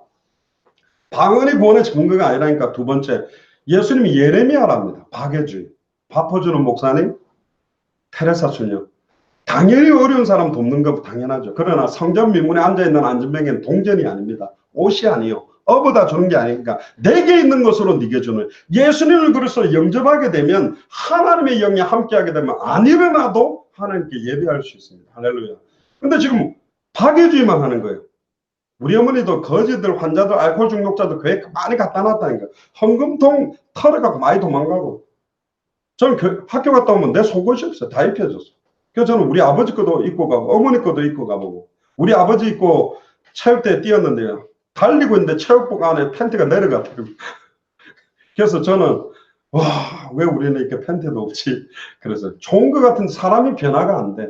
방언이 구원의 증거가 아니라니까. 두 번째, 예수님이 예레미야랍니다. 박해주의. 밥 퍼주는 목사님, 테레사 수녀. 당연히 어려운 사람 돕는 거 당연하죠. 그러나 성전 민문에 앉아있는 안전병에는 동전이 아닙니다. 옷이 아니요. 업어다 주는 게 아니니까 내게 있는 것으로 네게 주는. 예수님을 그리스도로 영접하게 되면 하나님의 영이 함께하게 되면 안 일어나도 하나님께 예배할 수 있습니다. 할렐루야. 근데 지금 박해주의만 하는 거예요. 우리 어머니도 거지들, 환자들, 알코올 중독자들 교회 많이 갖다 놨다니까. 헌금통 털어갖고 많이 도망가고. 저는 학교 갔다 오면 내 속옷이 없어요. 다 입혀졌어. 그래서 저는 우리 아버지 거도 입고 가고 어머니 거도 입고 가보고. 우리 아버지 입고 체육대회 뛰었는데요. 달리고 있는데 체육복 안에 팬티가 내려갔더라고요. 그래서 저는 와, 왜 우리는 이렇게 팬티도 없지? 그래서 좋은 것 같은 사람이 변화가 안 돼.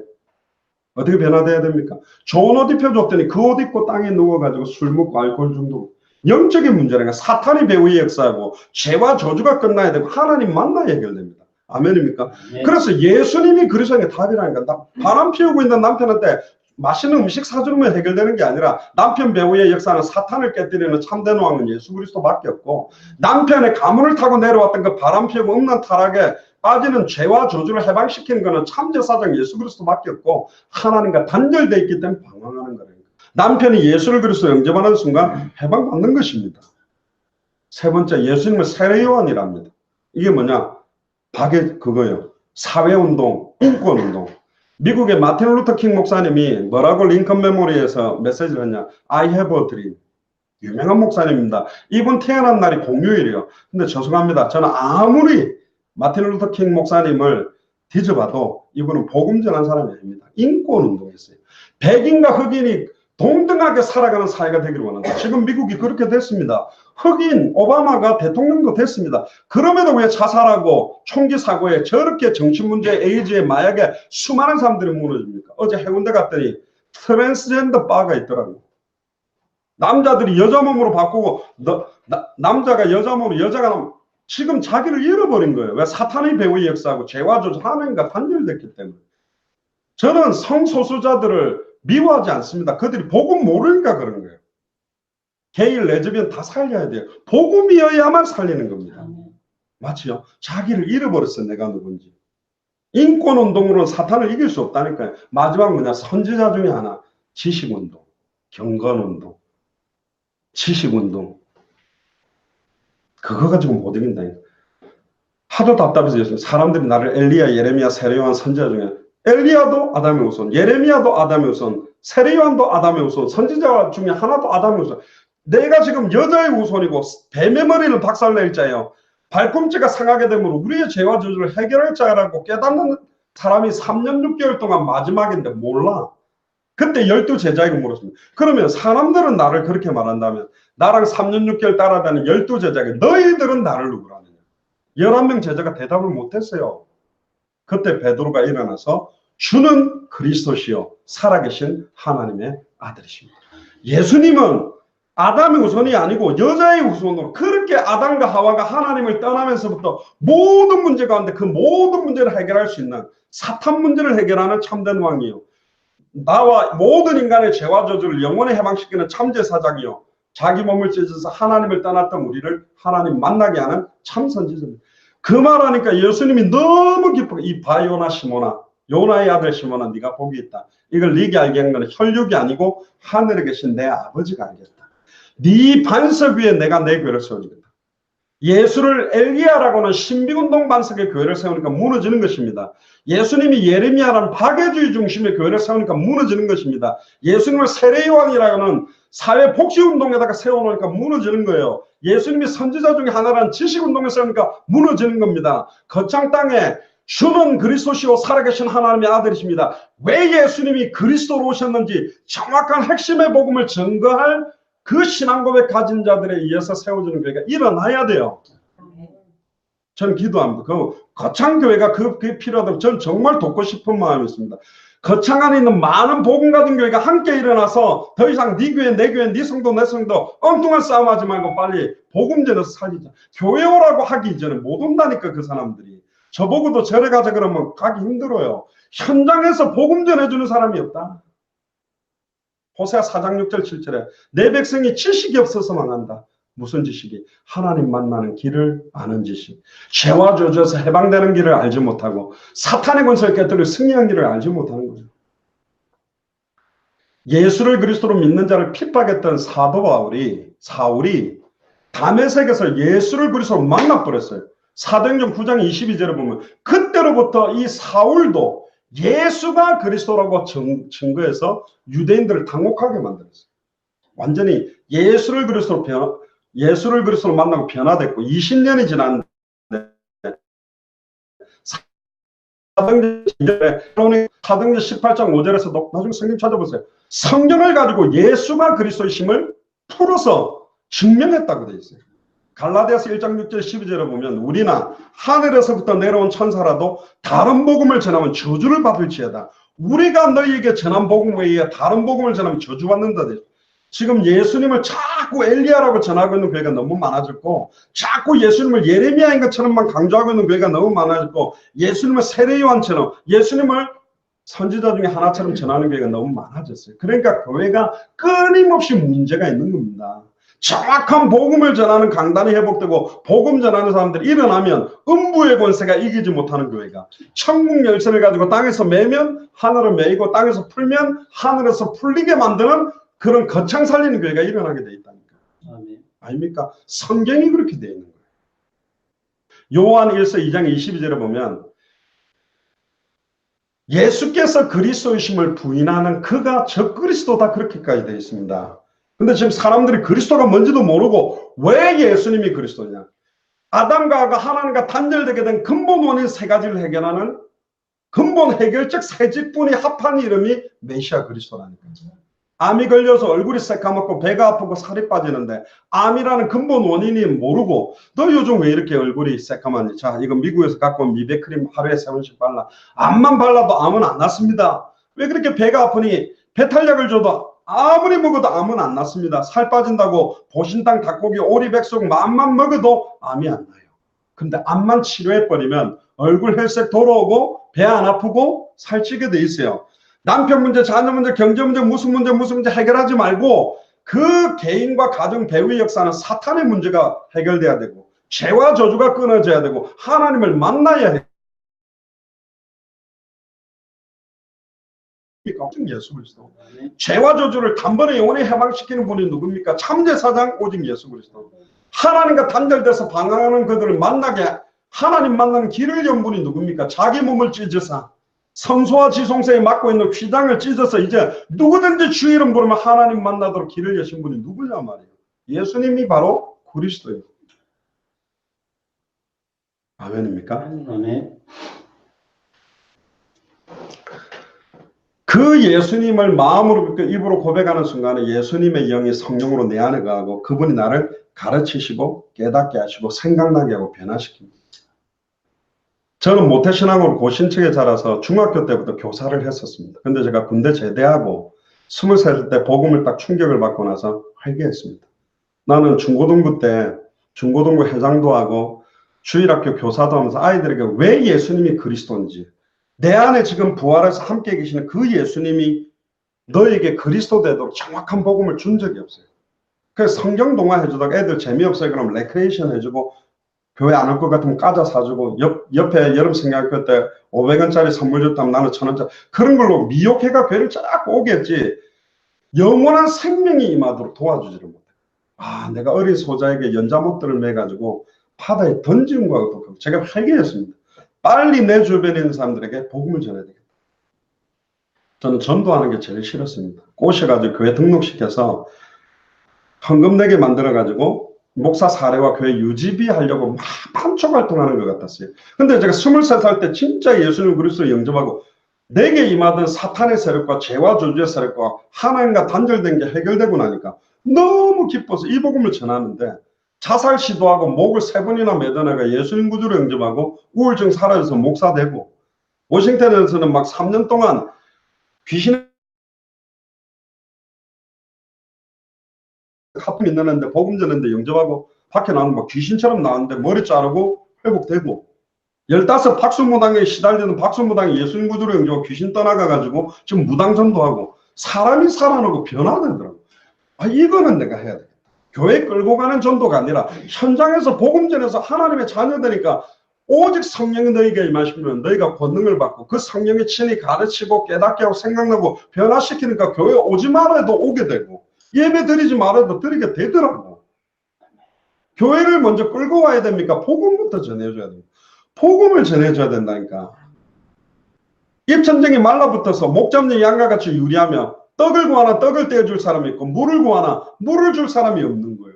어떻게 변화돼야 됩니까? 좋은 옷 입혀줬더니 그 옷 입고 땅에 누워가지고 술 먹고 알코올 중독. 영적인 문제라니까. 사탄이 배후의 역사하고 죄와 저주가 끝나야 되고 하나님 만나야 해결됩니다. 아멘입니까? 네. 그래서 예수님이 그리스도의 답이라니까. 바람 피우고 있는 남편한테 맛있는 음식 사주면 해결되는 게 아니라 남편 배후의 역사는 사탄을 깨뜨리는 참된 왕은 예수 그리스도밖에 없고 남편의 가문을 타고 내려왔던 그 바람 피우고 없는 타락에 빠지는 죄와 저주를 해방시키는 것은 참제사장 예수 그리스도밖에 없고 하나님과 단절되어 있기 때문에 방황하는 거예요. 남편이 예수를 그리스도 영접하는 순간 해방받는 것입니다. 세 번째, 예수님을 세례요한이랍니다. 이게 뭐냐? 그거요. 사회운동, 인권운동. 미국의 마틴 루터 킹 목사님이 뭐라고 링컨 메모리에서 메시지를 했냐? I have a dream. 유명한 목사님입니다. 이분 태어난 날이 공휴일이에요. 근데 죄송합니다. 저는 아무리 마틴 루터 킹 목사님을 뒤져봐도 이분은 복음 전한 사람이 아닙니다. 인권운동했어요. 백인과 흑인이 동등하게 살아가는 사회가 되기를 원한다. 지금 미국이 그렇게 됐습니다. 흑인 오바마가 대통령도 됐습니다. 그럼에도 왜 자살하고 총기 사고에 저렇게 정신문제, 에이즈에 마약에 수많은 사람들이 무너집니까? 어제 해운대 갔더니 트랜스젠더 바가 있더라고. 남자들이 여자 몸으로 바꾸고 남자가 여자 몸으로 여자가 지금 자기를 잃어버린 거예요. 왜? 사탄의 배후의 역사하고 죄와 조절 하나님과 단절됐기 때문에. 저는 성소수자들을 미워하지 않습니다. 그들이 복음 모르니까 그런 거예요. 게이, 레즈비언 다 살려야 돼요. 복음이어야만 살리는 겁니다. 맞지요? 자기를 잃어버렸어, 내가 누군지. 인권운동으로는 사탄을 이길 수 없다니까요. 마지막 뭐냐? 선지자 중에 하나. 지식운동, 경건운동, 지식운동. 그거 가지고 못 이긴다. 하도 답답해서 사람들이 나를 엘리야, 예레미야, 세례요한 선지자 중에 엘리야도 아담의 후손, 예레미야도 아담의 후손, 세례요한도 아담의 후손, 선지자 중에 하나도 아담의 후손. 내가 지금 여자의 후손이고 뱀의 머리를 박살낼 자예요. 발꿈치가 상하게 되면 우리의 죄와 저주를 해결할 자라고 깨닫는 사람이 3년 6개월 동안 마지막인데 몰라. 그때 12제자에게 물었습니다. 그러면 사람들은 나를 그렇게 말한다면 나랑 3년 6개월 따라다니는 12제자에게 너희들은 나를 누구라 하느냐. 11명 제자가 대답을 못했어요. 그때 베드로가 일어나서 주는 그리스도시요 살아계신 하나님의 아들이십니다. 예수님은 아담의 후손이 아니고 여자의 후손으로 그렇게 아담과 하와가 하나님을 떠나면서부터 모든 문제 가운데 그 모든 문제를 해결할 수 있는 사탄 문제를 해결하는 참된 왕이요. 나와 모든 인간의 죄와 저주를 영원히 해방시키는 참제사장이요. 자기 몸을 찢어서 하나님을 떠났던 우리를 하나님 만나게 하는 참선지자입니다. 그 말하니까 예수님이 너무 기뻐. 이 바요나 시모나, 요나의 아들 시모나, 네가 복이 있다. 이걸 네게 알게 한 거는 혈육이 아니고 하늘에 계신 내 아버지가 알겠다. 네 반석 위에 내가 내 교회를 세우겠다. 예수를 엘리야라고는 신비운동 반석의 교회를 세우니까 무너지는 것입니다. 예수님이 예레미야라는 박애주의 중심의 교회를 세우니까 무너지는 것입니다. 예수님을 세례요한이라고는 사회복지운동에다가 세워놓으니까 무너지는 거예요. 예수님이 선지자 중에 하나라는 지식운동을 세우니까 무너지는 겁니다. 거창 땅에 주는 그리스도시요 살아계신 하나님의 아들이십니다. 왜 예수님이 그리스도로 오셨는지 정확한 핵심의 복음을 증거할 그 신앙고백 가진 자들에 의해서 세워지는 교회가 일어나야 돼요. 저는 기도합니다. 그 거창교회가 그게 필요하다고 저는 정말 돕고 싶은 마음이 있습니다. 거창 안에 있는 많은 복음 가진 교회가 함께 일어나서 더 이상 네 교회, 내 교회, 네 성도, 내 성도 엉뚱한 싸움하지 말고 빨리 복음전에서 살리자. 교회 오라고 하기 이전에 못 온다니까 그 사람들이. 저보고도 절에 가자 그러면 가기 힘들어요. 현장에서 복음전 해주는 사람이 없다. 호세아 4장 6절 7절에 내 백성이 지식이 없어서 망한다. 무슨 지식이? 하나님 만나는 길을 아는 지식. 죄와 저주에서 해방되는 길을 알지 못하고 사탄의 권세를 깨뜨려 승리한 길을 알지 못하는 거죠. 예수를 그리스도로 믿는 자를 핍박했던 사도 사울이 다메섹에서 예수를 그리스도로 만나버렸어요. 사도행전 9장 22절에 보면 그때로부터 이 사울도 예수가 그리스도라고 증거해서 유대인들을 당혹하게 만들었어요. 완전히 예수를 그리스도로 만나고 변화됐고 20년이 지났는데 사도행전 18장 5절에서 나중에 성경 찾아보세요. 성경을 가지고 예수가 그리스도이심을 풀어서 증명했다고 되어 있어요. 갈라디아서 1장 6절 12절에 보면 우리나 하늘에서부터 내려온 천사라도 다른 복음을 전하면 저주를 받을지어다. 우리가 너희에게 전한 복음에 의해 다른 복음을 전하면 저주받는다. 지금 예수님을 자꾸 엘리야라고 전하고 있는 교회가 너무 많아졌고 자꾸 예수님을 예레미야인 것처럼만 강조하고 있는 교회가 너무 많아졌고 예수님을 세례요한처럼 예수님을 선지자 중에 하나처럼 전하는 교회가 너무 많아졌어요. 그러니까 교회가 끊임없이 문제가 있는 겁니다. 정확한 복음을 전하는 강단이 회복되고 복음 전하는 사람들이 일어나면 음부의 권세가 이기지 못하는 교회가 천국 열쇠를 가지고 땅에서 매면 하늘을 매이고 땅에서 풀면 하늘에서 풀리게 만드는 그런 거창 살리는 교회가 일어나게 돼 있다니까. 아닙니까? 성경이 그렇게 돼 있는 거예요. 요한 1서 2장 22절에 보면 예수께서 그리스도이심을 부인하는 그가 적그리스도다 그렇게까지 되어 있습니다. 근데 지금 사람들이 그리스도가 뭔지도 모르고 왜 예수님이 그리스도냐? 아담과 하와가 하나님과 단절되게 된 근본 원인 세 가지를 해결하는 근본 해결적 세 직분이 합한 이름이 메시아 그리스도라니까요. 암이 걸려서 얼굴이 새까맣고 배가 아프고 살이 빠지는데 암이라는 근본 원인이 모르고 너 요즘 왜 이렇게 얼굴이 새까맣니? 자, 이거 미국에서 갖고 온 미백크림 하루에 3번씩 발라. 암만 발라도 암은 안 났습니다. 왜 그렇게 배가 아프니? 배탈약을 줘도 아무리 먹어도 암은 안 났습니다. 살 빠진다고 보신탕, 닭고기, 오리, 백숙 맘만 먹어도 암이 안 나요. 근데 암만 치료해버리면 얼굴 혈색 돌아오고 배 안 아프고 살찌게 돼 있어요. 남편 문제, 자녀 문제, 경제 문제, 무슨 문제 해결하지 말고 그 개인과 가정 배후의 역사는 사탄의 문제가 해결돼야 되고 죄와 저주가 끊어져야 되고 하나님을 만나야 해. 오직 예수 그리스도. 죄와 저주를 단번에 영원히 해방시키는 분이 누굽니까? 참제사장 오직 예수 그리스도. 하나님과 단절돼서 방황하는 그들을 만나게 하나님 만나는 길을 연 분이 누굽니까? 자기 몸을 찢어서 성소와 지성소에 맡고 있는 휘장을 찢어서 이제 누구든지 주 이름 부르면 하나님 만나도록 길을 여신 분이 누구냐 말이에요. 예수님이 바로 그리스도예요. 아멘입니까? 아멘. 그 예수님을 마음으로 믿고 입으로 고백하는 순간에 예수님의 영이 성령으로 내 안에 가고 그분이 나를 가르치시고 깨닫게 하시고 생각나게 하고 변화시킵니다. 저는 모태신앙으로 고신청에 자라서 중학교 때부터 교사를 했었습니다. 근데 제가 군대 제대하고 23살 때 복음을 딱 충격을 받고 나서 회개했습니다. 나는 중고등부 때 중고등부 회장도 하고 주일학교 교사도 하면서 아이들에게 왜 예수님이 그리스도인지 내 안에 지금 부활해서 함께 계시는 그 예수님이 너에게 그리스도 되도록 정확한 복음을 준 적이 없어요. 그래서 성경 동화 해주다가 애들 재미없어요. 그럼 레크레이션 해주고 교회 안 올 것 같으면 과자 사주고 옆에 여름 생각할 때 500원짜리 선물 줬다면 나는 1000원짜리 그런 걸로 미혹해가 교회를 자꾸 오겠지 영원한 생명이 임하도록 도와주지를 못해. 아, 내가 어린 소자에게 연자못들을 매가지고 바다에 던지는 거하고 제가 회개했습니다. 빨리 내 주변에 있는 사람들에게 복음을 전해야 되겠다. 저는 전도하는 게 제일 싫었습니다. 꼬셔가지고 교회 등록시켜서 헌금 내게 만들어가지고 목사 사례와 교회 유지비 하려고 막 판촉 활동하는 것 같았어요. 근데 제가 23살 때 진짜 예수님 그리스도를 영접하고 내게 임하던 사탄의 세력과 죄와 저주의 세력과 하나님과 단절된 게 해결되고 나니까 너무 기뻐서 이 복음을 전하는데 자살 시도하고 목을 3번이나 매달아가 예수님 구주로 영접하고 우울증 사라져서 목사 되고 워싱턴에서는 막 3년 동안 귀신의 하품 있는데 복음 전했는데 영접하고 밖에 나오면 막 귀신처럼 나왔는데 머리 자르고 회복되고 15 박수무당에 시달리는 박수무당이 예수님 구주로 영접하고 귀신 떠나가가지고 지금 무당전도하고 사람이 살아나고 변화되더라고. 아, 이거는 내가 해야 돼. 교회 끌고 가는 전도가 아니라 현장에서 복음 전해서 하나님의 자녀되니까 오직 성령이 너희에게 임하시면 너희가 권능을 받고 그 성령이 친히 가르치고 깨닫게 하고 생각나고 변화시키니까 교회 오지 말아도 오게 되고 예배 드리지 말아도 드리게 되더라고. 교회를 먼저 끌고 와야 됩니까? 복음부터 전해줘야 됩니다. 복음을 전해줘야 된다니까. 입천정이 말라붙어서 목잡는 양과 같이 유리하며 떡을 구하나 떡을 떼어줄 사람이 있고 물을 구하나 물을 줄 사람이 없는 거예요.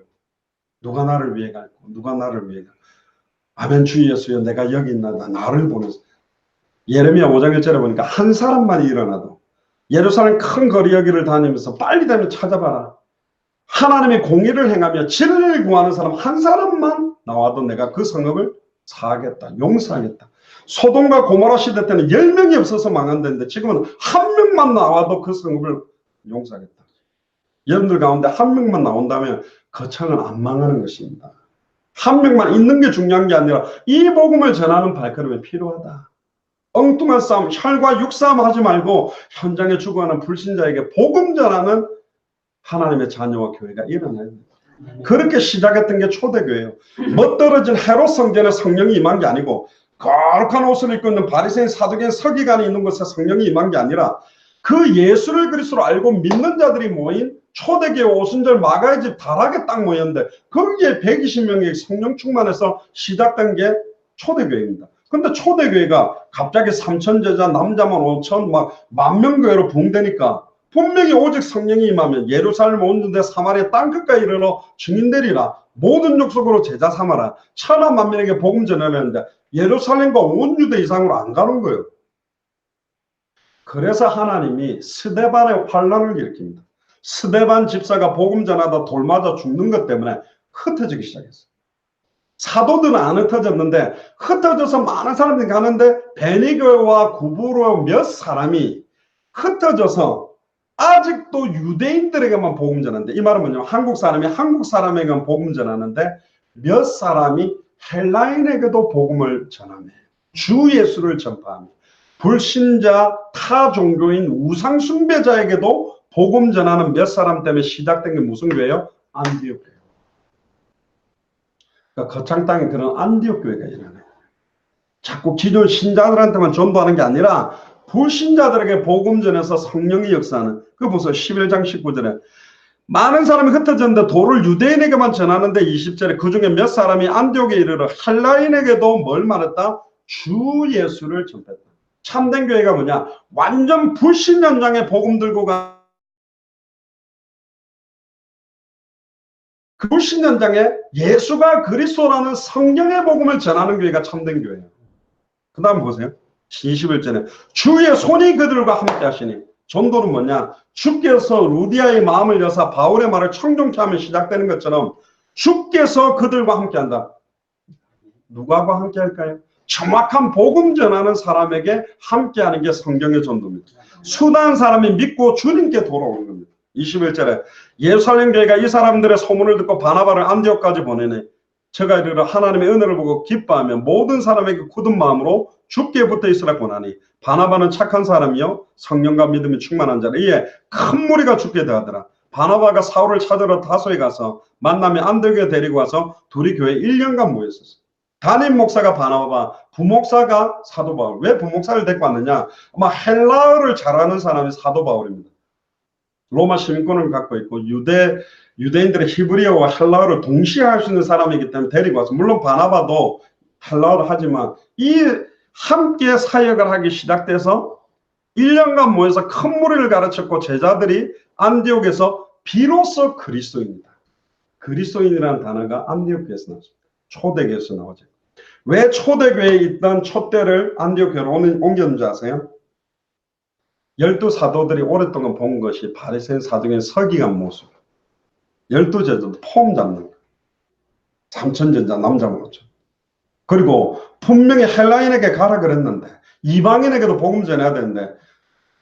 누가 나를 위해 갈고 누가 나를 위해 갈고. 아멘 주 예수여 내가 여기 있나 나를 보내서. 예레미야 5장 1절에 보니까 한 사람만 일어나도 예루살렘 큰 거리 여기를 다니면서 빨리 되면 찾아봐라. 하나님의 공의를 행하며 진리를 구하는 사람 한 사람만 나와도 내가 그 성읍을 사하겠다. 용서하겠다. 소돔과 고모라 시대 때는 10명이 없어서 망한다는데 지금은 한 명만 나와도 그 성읍을 용서하겠다. 여러분들 가운데 한 명만 나온다면 거창은 안 망하는 것입니다. 한 명만 있는 게 중요한 게 아니라 이 복음을 전하는 발걸음이 필요하다. 엉뚱한 싸움, 혈과 육싸움 하지 말고 현장에 죽어가는 불신자에게 복음 전하는 하나님의 자녀와 교회가 일어나야 됩니다. 그렇게 시작했던 게 초대교회예요. 멋떨어진 헤롯 성전에 성령이 임한 게 아니고 거룩한 옷을 입고 있는 바리새인 사두개인 서기관이 있는 곳에 성령이 임한 게 아니라 그 예수를 그리스도로 알고 믿는 자들이 모인 초대교회 오순절 마가의 집 다락에 딱 모였는데 거기에 120명의 성령 충만해서 시작된 게 초대교회입니다. 근데 초대교회가 갑자기 3,000 제자 남자만 5,000 막 10,000명 교회로 붕대니까 분명히 오직 성령이 임하면 예루살렘 온 데 사마리아 땅끝까지 이르러 증인되리라. 모든 족속으로 제자 삼아라. 천하 만민에게 복음 전하려는데 예루살렘과 온 유대 이상으로 안 가는 거예요. 그래서 하나님이 스데반의 환란을 일으킵니다. 스데반 집사가 복음 전하다 돌 맞아 죽는 것 때문에 흩어지기 시작했어요. 사도들은 안 흩어졌는데 흩어져서 많은 사람들이 가는데 베니교회와 구부로 몇 사람이 흩어져서 아직도 유대인들에게만 복음 전하는데, 이 말은 뭐냐면 한국 사람이 한국 사람에게만 복음 전하는데 몇 사람이 헬라인에게도 복음을 전하며 주 예수를 전파하며 불신자 타 종교인 우상 숭배자에게도 복음 전하는 몇 사람 때문에 시작된 게 무슨 교회예요? 안디옥 교회. 그러니까 거창 땅에 그런 안디옥 교회가 일어나요. 자꾸 기존 신자들한테만 전도하는 게 아니라 불신자들에게 복음 전해서 성령의 역사하는, 그 보세요. 11장 19절에 많은 사람이 흩어졌는데 도를 유대인에게만 전하는데 20절에 그 중에 몇 사람이 안디옥에 이르러 헬라인에게도 뭘 말했다? 주 예수를 전했다. 참된 교회가 뭐냐? 완전 불신 현장에 복음 들고 가, 그 불신 현장에 예수가 그리스도라는 성령의 복음을 전하는 교회가 참된 교회예요. 그 다음 보세요. 21절에 주의 손이 그들과 함께 하시니, 전도는 뭐냐? 주께서 루디아의 마음을 여사 바울의 말을 청종케 하면 시작되는 것처럼 주께서 그들과 함께 한다. 누구하고 함께 할까요? 정확한 복음 전하는 사람에게 함께 하는 게 성경의 전도입니다. 수단 사람이 믿고 주님께 돌아오는 겁니다. 21절에 예루살렘 교회가 이 사람들의 소문을 듣고 바나바를 안디옥까지 보내네. 제가 이르러 하나님의 은혜를 보고 기뻐하며 모든 사람에게 굳은 마음으로 주께 붙어 있으라 권하니, 바나바는 착한 사람이요 성령과 믿음이 충만한 자라. 이에 큰 무리가 죽게 되더라. 바나바가 사울을 찾으러 다소에 가서 만나며 안디옥에 데리고 와서 둘이 교회에 1년간 모였었어요. 담임 목사가 바나바, 부목사가 사도 바울. 왜 부목사를 데리고 왔느냐? 아마 헬라어를 잘하는 사람이 사도 바울입니다. 로마 시민권을 갖고 있고 유대인들의 히브리어와 헬라어를 동시에 할 수 있는 사람이기 때문에 데리고 와서, 물론 바나바도 헬라어를 하지만 이 함께 사역을 하기 시작돼서 1년간 모여서 큰 무리를 가르쳤고, 제자들이 안디옥에서 비로소 그리스도인이다. 그리스도인이라는 단어가 안디옥에서 나왔습니다. 초대교회에서 나오죠. 왜 초대교회에 있던 촛대를 안디옥 교회로 옮겼는지 아세요? 12사도들이 오랫동안 본 것이 바리새인 사두개인 서기관 모습, 12제자도 폼 잡는 거, 삼천전자 남자 모습. 그리고 분명히 헬라인에게 가라 그랬는데 이방인에게도 복음 전해야 되는데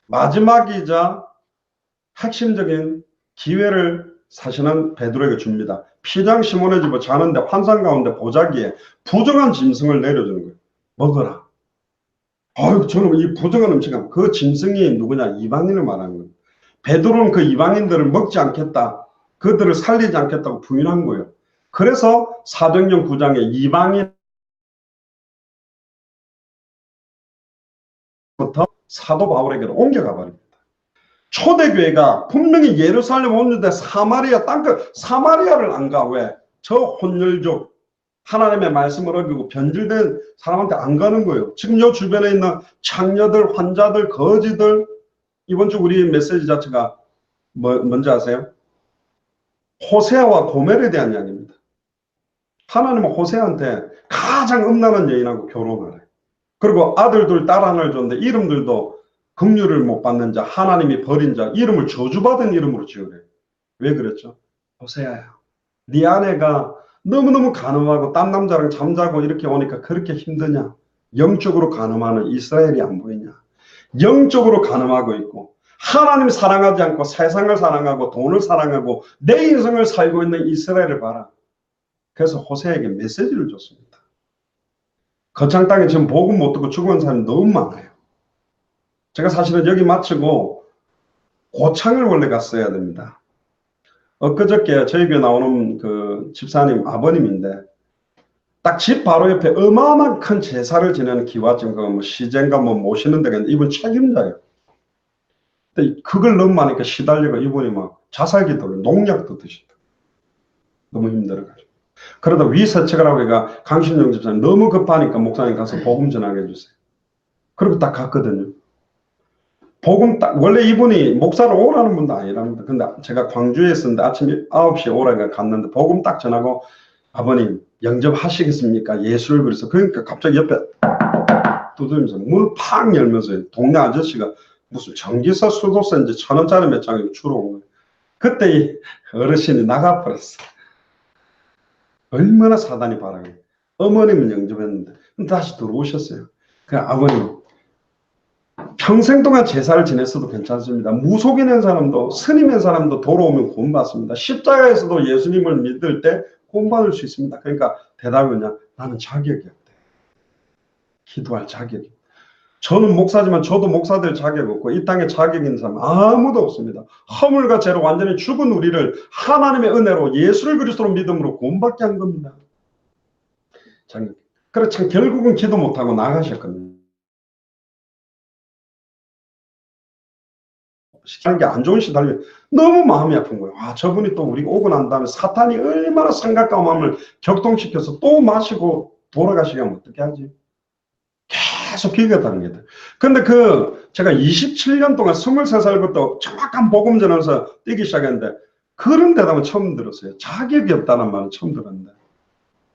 마지막이자 핵심적인 기회를 사실은 베드로에게 줍니다. 피장 시몬의 집에 자는데 환상 가운데 보자기에 부정한 짐승을 내려주는 거예요. 먹어라. 아유, 저는 이 부정한 음식은, 그 짐승이 누구냐? 이방인을 말하는 거예요. 베드로는 그 이방인들을 먹지 않겠다, 그들을 살리지 않겠다고 부인한 거예요. 그래서 사도행전 9장에 이방인부터 사도 바울에게로 옮겨가 버립니다. 초대교회가 분명히 예루살렘 오는데 사마리아 땅끝, 사마리아를 안 가. 왜? 저 혼혈족, 하나님의 말씀을 어기고 변질된 사람한테 안 가는 거예요. 지금 요 주변에 있는 창녀들, 환자들, 거지들, 이번 주 우리 메시지 자체가 뭔지 아세요? 호세아와 고멜에 대한 이야기입니다. 하나님은 호세아한테 가장 음란한 여인하고 결혼을 해요. 그리고 아들 둘, 딸 하나를 줬는데 이름들도 긍휼을 못 받는 자, 하나님이 버린 자, 이름을 저주받은 이름으로 지으래요. 왜 그랬죠? 호세아야, 네 아내가 너무너무 간음하고 딴 남자랑 잠자고 이렇게 오니까 그렇게 힘드냐? 영적으로 간음하는 이스라엘이 안 보이냐? 영적으로 간음하고 있고 하나님 사랑하지 않고 세상을 사랑하고 돈을 사랑하고 내 인생을 살고 있는 이스라엘을 봐라. 그래서 호세아에게 메시지를 줬습니다. 거창 땅에 지금 복음 못 듣고 죽은 사람이 너무 많아요. 제가 사실은 여기 마치고 고창을 원래 갔어야 됩니다. 엊그저께 저희 교회 나오는 그 집사님 아버님인데 딱 집 바로 옆에 어마어마한 큰 제사를 지내는 기와집, 뭐 시젠가 뭐 모시는 데가 있는데 이분 책임자예요. 근데 그걸 너무 많으니까 시달리고 이분이 막 자살기도를, 농약도 드시다. 너무 힘들어가지고. 그러다 위세척을 하고 얘가 강신영 집사님 너무 급하니까 목사님 가서 복음 전하게 해주세요. 그리고 딱 갔거든요. 복음 딱, 원래 이분이 목사로 오라는 분도 아니랍니다. 근데 제가 광주에 있었는데 아침 9시에 오라니까 갔는데 복음 딱 전하고, 아버님 영접하시겠습니까? 예수를 그래서. 그러니까 갑자기 옆에 두드리면서 문을 팍 열면서 동네 아저씨가 무슨 전기세 수도세인지 1,000원짜리 몇 장이 주러 온 거예요. 그때 이 어르신이 나가버렸어. 얼마나 사단이 바라고. 어머님은 영접했는데 다시 들어오셨어요. 그 아버님 평생 동안 제사를 지냈어도 괜찮습니다. 무속인인 사람도 스님인 사람도 돌아오면 구원받습니다. 십자가에서도 예수님을 믿을 때 구원받을 수 있습니다. 그러니까 대답이 뭐냐? 나는 자격이 없대. 기도할 자격이. 저는 목사지만 저도 목사 될 자격 없고 이 땅에 자격 있는 사람 아무도 없습니다. 허물과 죄로 완전히 죽은 우리를 하나님의 은혜로 예수를 그리스도로 믿음으로 구원받게 한 겁니다. 그래 참 결국은 기도 못하고 나가셨거든요. 시키는 게 안 좋은 시달리면 너무 마음이 아픈 거예요. 아, 저분이 또 우리가 오고 난 다음에 사탄이 얼마나 생각과 마음을 격동시켜서 또 마시고 돌아가시게 하면 어떻게 하지? 계속 비교했다는 게. 근데 제가 27년 동안 23살부터 정확한 복음 전하면서 뛰기 시작했는데 그런 대답은 처음 들었어요. 자격이 없다는 말은 처음 들었는데.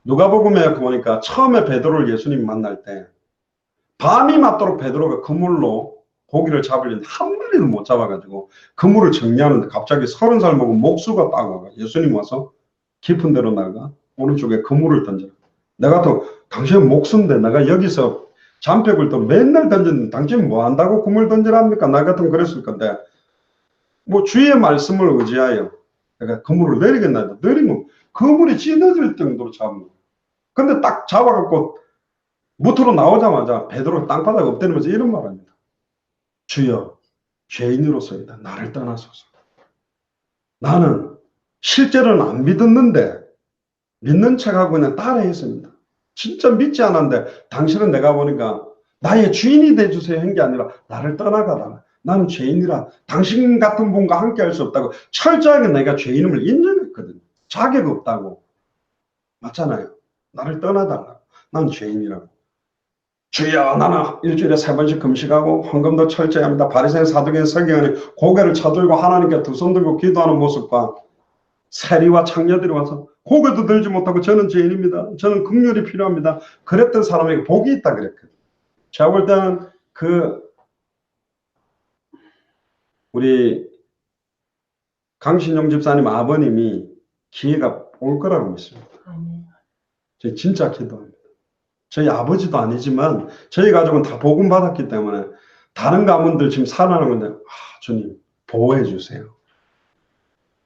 누가복음에 보니까 처음에 베드로를 예수님 만날 때 밤이 맞도록 베드로가 그물로 고기를 잡으려는데 한 마리도 못 잡아가지고 그물을 정리하는데 갑자기 30살 먹은 목수가 따고 예수님 와서 깊은 데로 나가 오른쪽에 그물을 던져라. 내가 또 당신은 목수인데 내가 여기서 잔팩을 또 맨날 던졌는데 당신 뭐 한다고 그물 던지랍니까? 나 같으면 그랬을 건데 뭐 주의 말씀을 의지하여 내가 그물을 내리겠나 내리면 그물이 찢어질 정도로 잡은 거야. 근데 딱 잡아갖고 무트로 나오자마자 베드로 땅바닥 엎드리면서 이런 말합니다. 주여 죄인으로서이다. 나를 떠나소서. 나는 실제로는 안 믿었는데 믿는 척하고 그냥 따라했습니다. 진짜 믿지 않았는데 당신은 내가 보니까 나의 주인이 돼주세요 한 게 아니라 나를 떠나가다. 나는 죄인이라 당신 같은 분과 함께 할 수 없다고 철저하게 내가 죄인임을 인정했거든요. 자격 없다고. 맞잖아요. 나를 떠나달라고. 난 죄인이라고. 주여 나는 일주일에 3번씩 금식하고 헌금도 철저히 합니다. 바리새인 사두개인 서기관이 고개를 쳐들고 하나님께 두 손 들고 기도하는 모습과 세리와 창녀들이 와서 고개도 들지 못하고 저는 죄인입니다. 저는 긍휼이 필요합니다. 그랬던 사람에게 복이 있다 그랬거든요. 제가 볼 때는 우리 강신용 집사님 아버님이 기회가 올 거라고 믿습니다. 저희 진짜 기도합니다. 저희 아버지도 아니지만 저희 가족은 다 복음 받았기 때문에 다른 가문들 지금 살아나는 건데 주님 보호해 주세요.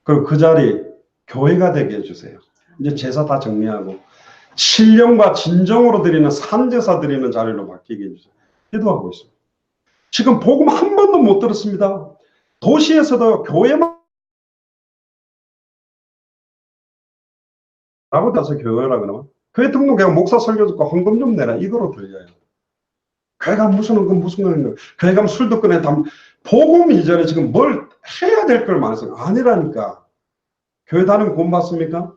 그리고 그 자리 교회가 되게 해주세요. 이제 제사 다 정리하고 신령과 진정으로 드리는 산제사 드리는 자리로 바뀌게 해주세요. 기도하고 있습니다. 지금 복음 한 번도 못 들었습니다. 도시에서도 교회만 라고 따서 교회라 그러면 교회 등록해 목사 설교 듣고 헌금 좀 내라 이거로 들려요. 교회 가면 무슨 헌금 무슨 헌금 교회 가면 술도 꺼내 복음 이전에 지금 뭘 해야 될 걸 말해서 아니라니까. 교회 다니면 구원 받습니까?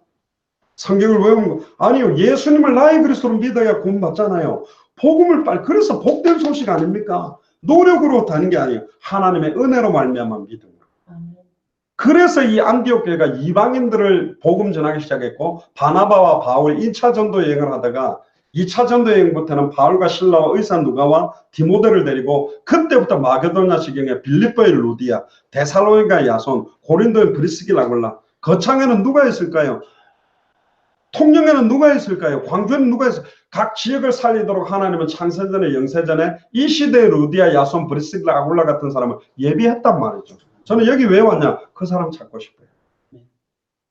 성경을 외우는 거 아니요. 예수님을 나의 그리스도로 믿어야 구원 받잖아요. 복음을 그래서 복된 소식 아닙니까? 노력으로 다는 게 아니에요. 하나님의 은혜로 말미암아 믿음으로. 그래서 이 안디옥 교회가 이방인들을 복음 전하기 시작했고 바나바와 바울 1차 전도 여행을 하다가 2차 전도 여행부터는 바울과 실라와 의사 누가와 디모데를 데리고 그때부터 마게도냐 지경에 빌립보의 루디아, 데살로니가 야손, 고린도의 브리스길라 아굴라 거창에는 누가 있을까요? 통영에는 누가 있을까요? 광주에는 누가 있을까요? 각 지역을 살리도록 하나님은 창세전에 영세전에 이 시대의 루디아, 야손, 브리스길라 아굴라 같은 사람을 예비했단 말이죠. 저는 여기 왜 왔냐? 그 사람 찾고 싶어요.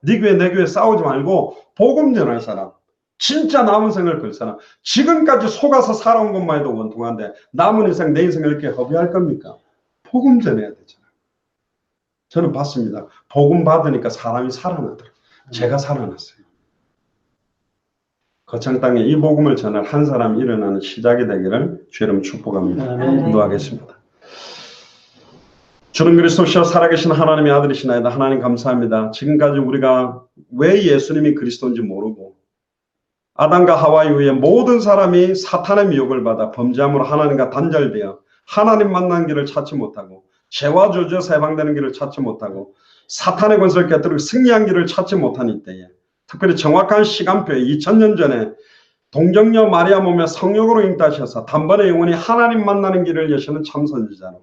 네 교회 내 교회 싸우지 말고 복음 전할 사람, 진짜 남은 생을 걸 사람, 지금까지 속아서 살아온 것만 해도 원통한데 남은 인생 내 인생을 이렇게 허비할 겁니까? 복음 전해야 되잖아요. 저는 봤습니다. 복음 받으니까 사람이 살아나더라고요. 제가 살아났어요. 거창 땅에 이 복음을 전할 한 사람이 일어나는 시작이 되기를 주님 축복합니다. 기도하겠습니다. 주는 그리스도시여 살아계신 하나님의 아들이시나이다. 하나님 감사합니다. 지금까지 우리가 왜 예수님이 그리스도인지 모르고 아담과 하와 이후에 모든 사람이 사탄의 미혹을 받아 범죄함으로 하나님과 단절되어 하나님 만나는 길을 찾지 못하고 죄와 저주에서 해방되는 길을 찾지 못하고 사탄의 권세를 깨뜨리고 승리한 길을 찾지 못한 이때에 특별히 정확한 시간표에 2000년 전에 동정녀 마리아 몸에 성령으로 잉타하셔서 단번에 영원히 하나님 만나는 길을 여시는 참 선지자로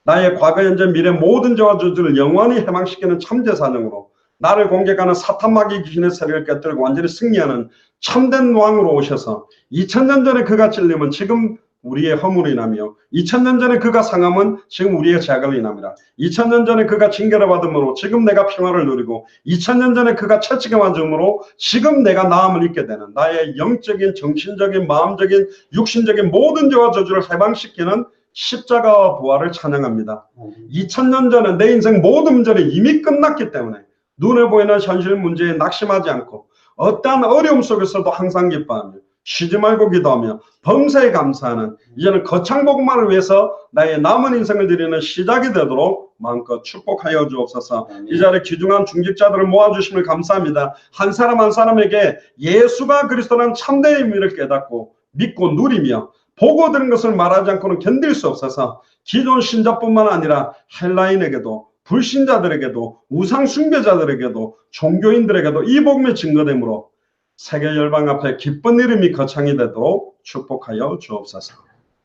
나의 과거, 현재, 미래 모든 죄와 저주를 영원히 해방시키는 참제사장으로 나를 공격하는 사탄 마귀 귀신의 세력을 깨뜨리고 완전히 승리하는 참된 왕으로 오셔서 2000년 전에 그가 찔림은 지금 우리의 허물을 인하며 2000년 전에 그가 상함은 지금 우리의 죄악을 인함이라. 2000년 전에 그가 징계를 받음으로 지금 내가 평화를 누리고 2000년 전에 그가 채찍에 맞음으로 지금 내가 나음을 입게 되는 나의 영적인, 정신적인, 마음적인, 육신적인 모든 죄와 저주를 해방시키는 십자가와 부활을 찬양합니다. 2000년 전에 내 인생 모든 문제는 이미 끝났기 때문에 눈에 보이는 현실 문제에 낙심하지 않고 어떠한 어려움 속에서도 항상 기뻐하며 쉬지 말고 기도하며 범사에 감사하는 이제는 거창 복음만을 위해서 나의 남은 인생을 드리는 시작이 되도록 마음껏 축복하여 주옵소서. 이 자리에 귀중한 중직자들을 모아주심을 감사합니다. 한 사람 한 사람에게 예수가 그리스도라는 참된 의미를 깨닫고 믿고 누리며 보고 들은 것을 말하지 않고는 견딜 수 없어서 기존 신자뿐만 아니라 헬라인에게도 불신자들에게도 우상 숭배자들에게도 종교인들에게도 이 복음이 증거되므로 세계 열방 앞에 기쁜 이름이 거창이 되도록 축복하여 주옵소서.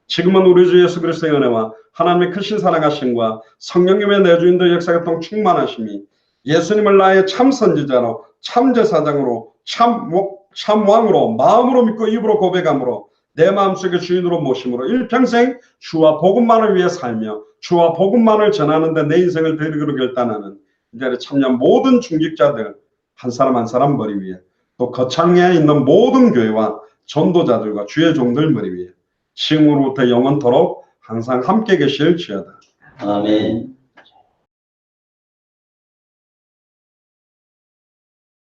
지금은 우리 주 예수 그리스도의 은혜와 하나님의 크신 사랑하심과 성령님의 내주인도 역사교통 충만하심이 예수님을 나의 참 선지자로 참 제사장으로 참 왕으로 마음으로 믿고 입으로 고백함으로 내 마음속에 주인으로 모심으로 일평생 주와 복음만을 위해 살며 주와 복음만을 전하는 데 내 인생을 드리기로 결단하는 이 자리에 참여한 모든 중직자들 한 사람 한 사람 머리 위에 또 거창에 있는 모든 교회와 전도자들과 주의 종들 머리 위에 지금으로부터 영원토록 항상 함께 계실지어다. 아멘.